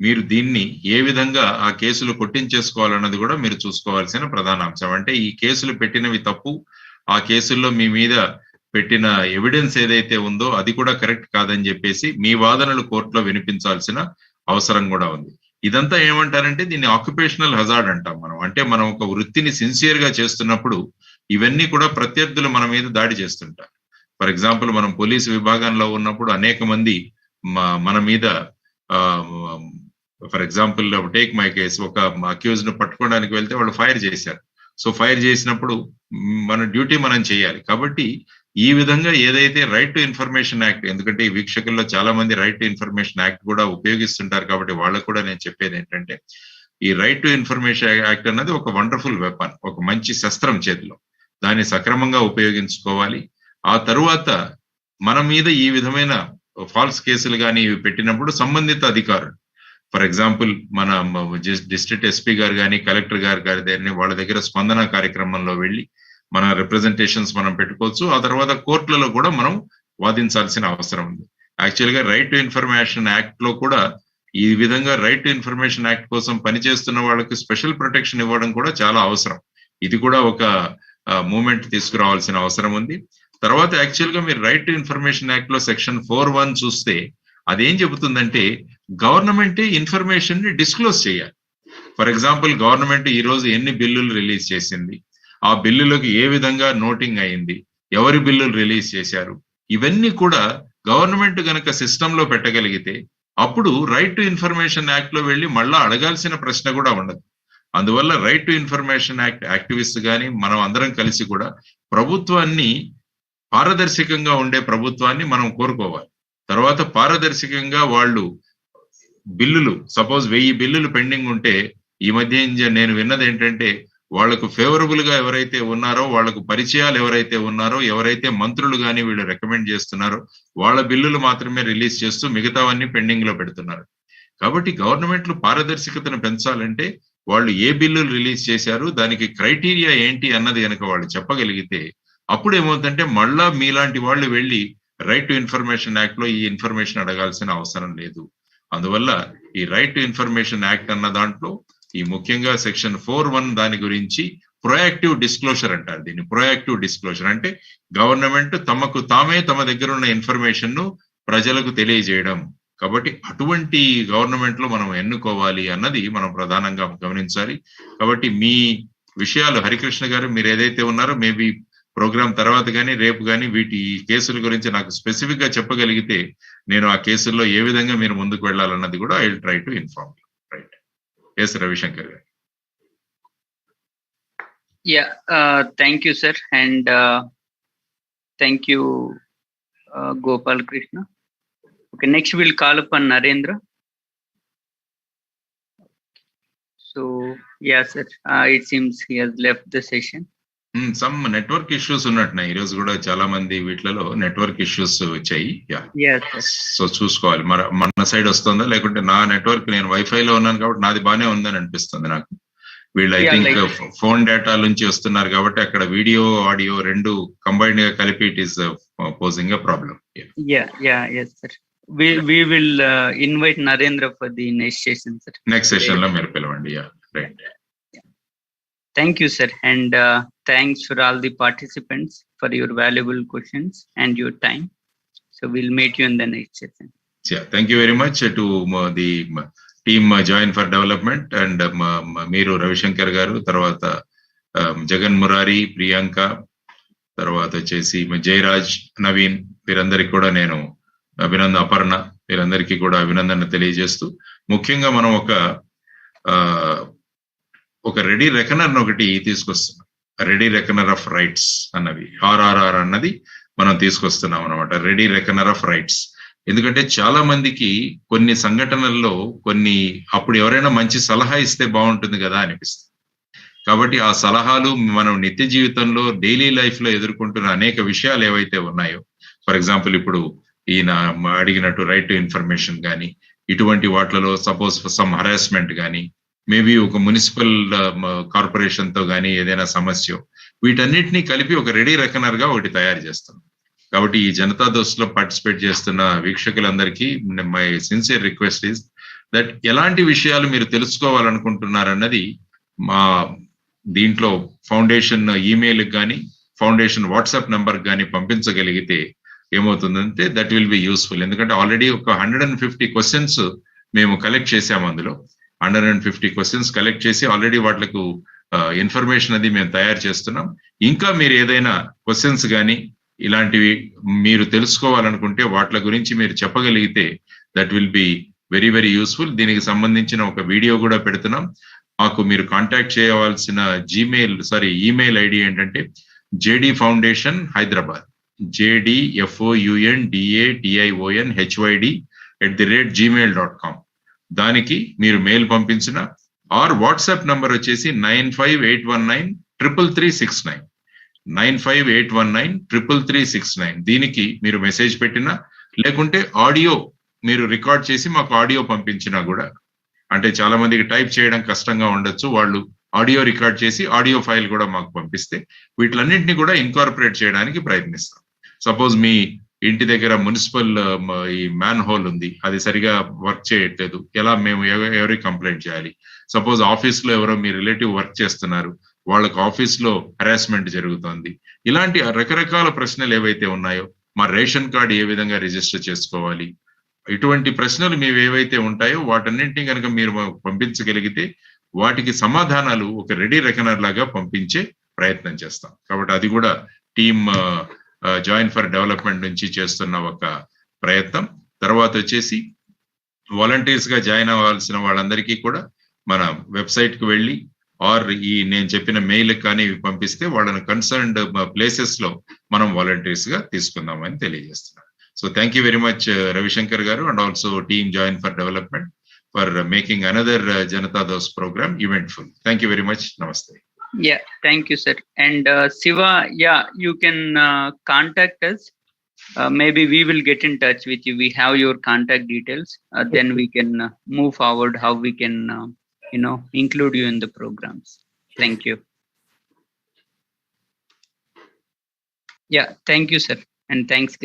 మీరు దీన్ని ఏ విధంగా ఆ కేసులు కొట్టించేసుకోవాలన్నది కూడా మీరు చూసుకోవాల్సిన ప్రధాన అంశం. అంటే ఈ కేసులు పెట్టినవి తప్పు, ఆ కేసుల్లో మీ మీద పెట్టిన ఎవిడెన్స్ ఏదైతే ఉందో అది కూడా కరెక్ట్ కాదని చెప్పేసి మీ వాదనలు కోర్టులో వినిపించాల్సిన అవసరం కూడా ఉంది. ఇదంతా ఏమంటారంటే దీన్ని ఆక్యుపేషనల్ హజార్డ్ అంటాం మనం. అంటే మనం ఒక వృత్తిని సిన్సియర్ గా చేస్తున్నప్పుడు ఇవన్నీ కూడా ప్రత్యర్థులు మన మీద దాడి చేస్తుంటారు. ఫర్ ఎగ్జాంపుల్ మనం పోలీసు విభాగంలో ఉన్నప్పుడు అనేక మంది మన మీద for example take my case, ఒక అక్యూజ్ ను పట్టుకోవడానికి వెళ్తే వాళ్ళు ఫైర్ చేశారు. సో ఫైర్ చేసినప్పుడు మన డ్యూటీ మనం చేయాలి. కాబట్టి ఈ విధంగా ఏదైతే రైట్ టు ఇన్ఫర్మేషన్ యాక్ట్, ఎందుకంటే ఈ వీక్షకుల్లో చాలా మంది రైట్ టు ఇన్ఫర్మేషన్ యాక్ట్ కూడా ఉపయోగిస్తుంటారు కాబట్టి వాళ్ళకు కూడా నేను చెప్పేది ఏంటంటే ఈ రైట్ టు ఇన్ఫర్మేషన్ యాక్ట్ అన్నది ఒక వండర్ఫుల్ వెపన్, ఒక మంచి శస్త్రం చేతిలో, దాన్ని సక్రమంగా ఉపయోగించుకోవాలి. ఆ తరువాత మన మీద ఈ విధమైన ఫాల్స్ కేసులు కానీ ఇవి పెట్టినప్పుడు సంబంధిత అధికారులు, ఫర్ ఎగ్జాంపుల్ మన డిస్ట్రిక్ట్ ఎస్పీ గారు కానీ కలెక్టర్ గారు కానీ వాళ్ళ దగ్గర స్పందన కార్యక్రమంలో వెళ్ళి మన రిప్రజెంటేషన్స్ మనం పెట్టుకోవచ్చు. ఆ తర్వాత కోర్టులలో కూడా మనం వాదించాల్సిన అవసరం ఉంది. యాక్చువల్ గా రైట్ టు ఇన్ఫర్మేషన్ యాక్ట్ లో కూడా ఈ విధంగా రైట్ టు ఇన్ఫర్మేషన్ యాక్ట్ కోసం పనిచేస్తున్న వాళ్ళకి స్పెషల్ ప్రొటెక్షన్ ఇవ్వడం కూడా చాలా అవసరం. ఇది కూడా ఒక మూమెంట్ తీసుకురావాల్సిన అవసరం ఉంది. తర్వాత యాక్చువల్ గా మీరు రైట్ టు ఇన్ఫర్మేషన్ యాక్ట్ లో సెక్షన్ 4(1) చూస్తే అదేం చెబుతుందంటే గవర్నమెంటే ఇన్ఫర్మేషన్ ని డిస్క్లోజ్ చేయాలి. ఫర్ ఎగ్జాంపుల్ గవర్నమెంట్ ఈ రోజు ఎన్ని బిల్లులు రిలీజ్ చేసింది, ఆ బిల్లులకు ఏ విధంగా నోటింగ్ అయింది, ఎవరి బిల్లులు రిలీజ్ చేశారు, ఇవన్నీ కూడా గవర్నమెంట్ గనక సిస్టమ్ లో పెట్టగలిగితే అప్పుడు రైట్ టు ఇన్ఫర్మేషన్ యాక్ట్ లో వెళ్ళి మళ్ళా అడగాల్సిన ప్రశ్న కూడా ఉండదు. అందువల్ల right to information act activist కానీ మనం అందరం కలిసి కూడా ప్రభుత్వాన్ని పారదర్శకంగా ఉండే ప్రభుత్వాన్ని మనం కోరుకోవాలి. తర్వాత పారదర్శకంగా వాళ్ళు బిల్లులు, సపోజ్ 1000 బిల్లులు పెండింగ్ ఉంటే ఈ మధ్య నేను విన్నది ఏంటంటే వాళ్లకు ఫేవరబుల్ గా ఎవరైతే ఉన్నారో, వాళ్లకు పరిచయాలు ఎవరైతే ఉన్నారో, ఎవరైతే మంత్రులు కానీ వీళ్ళు రికమెండ్ చేస్తున్నారో వాళ్ళ బిల్లులు మాత్రమే రిలీజ్ చేస్తూ మిగతావన్నీ పెండింగ్ లో పెడుతున్నారు. కాబట్టి గవర్నమెంట్లు పారదర్శకతను పెంచాలంటే వాళ్ళు ఏ బిల్లులు రిలీజ్ చేశారు, దానికి క్రైటీరియా ఏంటి అన్నది కనుక వాళ్ళు చెప్పగలిగితే అప్పుడు ఏమవుతుందంటే మళ్ళా మీలాంటి వాళ్ళు వెళ్ళి రైట్ టు ఇన్ఫర్మేషన్ యాక్ట్ లో ఈ ఇన్ఫర్మేషన్ అడగాల్సిన అవసరం లేదు. అందువల్ల ఈ రైట్ టు ఇన్ఫర్మేషన్ యాక్ట్ అన్న దాంట్లో ఈ ముఖ్యంగా సెక్షన్ 4(1) దాని గురించి ప్రొయాక్టివ్ డిస్క్లోజర్ అంటారు. దీన్ని ప్రొయాక్టివ్ డిస్క్లోజర్ అంటే గవర్నమెంట్ తమకు తామే తమ దగ్గర ఉన్న ఇన్ఫర్మేషన్ ను ప్రజలకు తెలియజేయడం. కాబట్టి అటువంటి గవర్నమెంట్ లో మనం ఎన్నుకోవాలి అన్నది మనం ప్రధానంగా గమనించాలి. కాబట్టి మీ విషయాలు హరికృష్ణ గారు మీరు ఏదైతే ఉన్నారో మేబీ ప్రోగ్రామ్ తర్వాత కానీ రేపు కానీ వీటి కేసుల గురించి నాకు స్పెసిఫిక్ గా చెప్పగలిగితే నేను ఆ కేసుల్లో ఏ విధంగా మీరు ముందుకు వెళ్ళాలన్నది కూడా I will try to inform you. Right. Yes Ravishankar గారు. Thank you, sir, and thank you, Gopal Krishna. Okay, next we'll call upon Narendra. So, yeah, sir, it seems he has left the session. Some network issues ఉన్నట్టున్నాయి ఈ రోజు కూడా చాలా మంది వీటిలలో network issues వచ్చాయి. So చూసుకోవాలి మన సైడ్ వస్తుందా లేకుంటే నా నెట్వర్క్, నేను వైఫై లో ఉన్నాను కాబట్టి నాది బాగానే ఉందని అనిపిస్తుంది నాకు. వీళ్ళు ఐ థింక్ ఫోన్ డేటా నుంచి వస్తున్నారు కాబట్టి అక్కడ వీడియో ఆడియో రెండు కంబైన్డ్ గా కలిపి it is posing a problem. Yes, sir. We will invite Narendra for the next session, sir. Next session లో మీరు పిలవండి. Right. Thank you, sir, and thanks for all the participants for your valuable questions and your time. So we'll meet you in the next session. Yeah, thank you very much to the team Join for Development and Meeru Ravishankar garu, తర్వాత జగన్ మురారి, ప్రియాంక, తర్వాత వచ్చేసి జయరాజ్, నవీన్, వీరందరికీ కూడా నేను అపర్ణ వీరందరికీ కూడా అభినందన తెలియజేస్తూ ముఖ్యంగా మనం ఒక రెడీ రెకనర్ ఒకటి తీసుకొస్తున్నాం. రెడీ రెకనర్ ఆఫ్ రైట్స్ అన్నవి RRR అన్నది మనం తీసుకొస్తున్నాం అనమాట. Ready reckoner of rights. ఎందుకంటే చాలా మందికి కొన్ని సంఘటనల్లో అప్పుడు ఎవరైనా మంచి సలహా ఇస్తే బాగుంటుంది కదా అనిపిస్తుంది. కాబట్టి ఆ సలహాలు మనం నిత్య జీవితంలో డైలీ లైఫ్ లో ఎదుర్కొంటున్న అనేక విషయాలు ఏవైతే ఉన్నాయో, ఫర్ ఎగ్జాంపుల్ ఇప్పుడు ఈయన అడిగినట్టు రైట్ టు ఇన్ఫర్మేషన్ కానీ ఇటువంటి వాటిలలో సపోజ్ సమ్ హరాస్మెంట్ కానీ మేబీ ఒక మున్సిపల్ కార్పొరేషన్ తో కానీ ఏదైనా సమస్య, వీటన్నిటినీ కలిపి ఒక రెడీ రెకనర్ గా ఒకటి తయారు చేస్తాం. కాబట్టి ఈ జనతా దోస్త్ లో పార్టిసిపేట్ చేస్తున్న వీక్షకులందరికీ my sincere request is that ఎలాంటి విషయాలు మీరు తెలుసుకోవాలనుకుంటున్నారన్నది మా దీంట్లో ఫౌండేషన్ ఈమెయిల్ కానీ ఫౌండేషన్ వాట్సాప్ నంబర్ కానీ పంపించగలిగితే ఏమవుతుందంటే దట్ విల్ బి యూస్ఫుల్. ఎందుకంటే ఆల్రెడీ ఒక 150 క్వశ్చన్స్ మేము కలెక్ట్ చేసాము. అందులో 150 క్వశ్చన్స్ కలెక్ట్ చేసి ఆల్రెడీ వాటికి ఇన్ఫర్మేషన్ అది మేము తయారు చేస్తున్నాం. ఇంకా మీరు ఏదైనా క్వశ్చన్స్ కానీ ఇలాంటివి మీరు తెలుసుకోవాలనుకుంటే వాటి గురించి మీరు చెప్పగలిగితే that will be very very useful. దీనికి సంబంధించిన ఒక వీడియో కూడా పెడుతున్నాం. మాకు మీరు కాంటాక్ట్ చేయవలసిన ఈమెయిల్ ఐడి ఏంటంటే JD Foundation Hyderabad, JDFOUNDATIONHYD@gmail.com. దానికి మీరు మెయిల్ పంపించిన ఆర్ వాట్సాప్ నంబర్ వచ్చేసి 9581933369 9581933369. దీనికి మీరు మెసేజ్ పెట్టినా లేకుంటే ఆడియో మీరు రికార్డ్ చేసి మాకు ఆడియో పంపించినా కూడా, అంటే చాలా మందికి టైప్ చేయడం కష్టంగా ఉండొచ్చు, వాళ్ళు ఆడియో రికార్డ్ చేసి ఆడియో ఫైల్ కూడా మాకు పంపిస్తే వీటిలన్నింటినీ కూడా ఇన్కార్పొరేట్ చేయడానికి ప్రయత్నిస్తాం. సపోజ్ మీ ఇంటి దగ్గర మున్సిపల్ ఈ మ్యాన్ హోల్ ఉంది, అది సరిగా వర్క్ చేయట్లేదు, ఎలా మేము ఎవరికి కంప్లైంట్ చేయాలి? సపోజ్ ఆఫీస్ లో ఎవరో మీ రిలేటివ్ వర్క్ చేస్తున్నారు, వాళ్ళకి ఆఫీస్ లో హరాస్మెంట్ జరుగుతోంది, ఇలాంటి రకరకాల ప్రశ్నలు ఏవైతే ఉన్నాయో, మా రేషన్ కార్డు ఏ విధంగా రిజిస్టర్ చేసుకోవాలి, ఇటువంటి ప్రశ్నలు మేము ఏవైతే ఉంటాయో వాటన్నింటినీ కనుక మీరు పంపించగలిగితే వాటికి సమాధానాలు ఒక రెడీ రెకనర్ లాగా పంపించే ప్రయత్నం చేస్తాం. కాబట్టి అది కూడా టీమ్ జాయిన్ ఫర్ డెవలప్మెంట్ నుంచి చేస్తున్న ఒక ప్రయత్నం. తర్వాత వచ్చేసి వాలంటీర్స్ గా జాయిన్ అవ్వాల్సిన వాళ్ళందరికీ కూడా మన వెబ్సైట్ కి వెళ్ళి ఆర్ ఈ నేను చెప్పిన మెయిల్ కానీ పంపిస్తే వాళ్ళని కన్సర్న్డ్ ప్లేసెస్ లో మనం వాలంటీర్స్ గా తీసుకుందామని తెలియజేస్తున్నాం. So thank you very much Ravishankar గారు and also team join for development for making another Janata dose programme eventful. Thank you very much. Namaste. Yeah, thank you, sir. And Siva, yeah, you can contact us. Maybe we will get in touch with you. We have your contact details. Then we can move forward how we can, include you in the programs. Thank you. Yeah, thank you, sir. And thanks.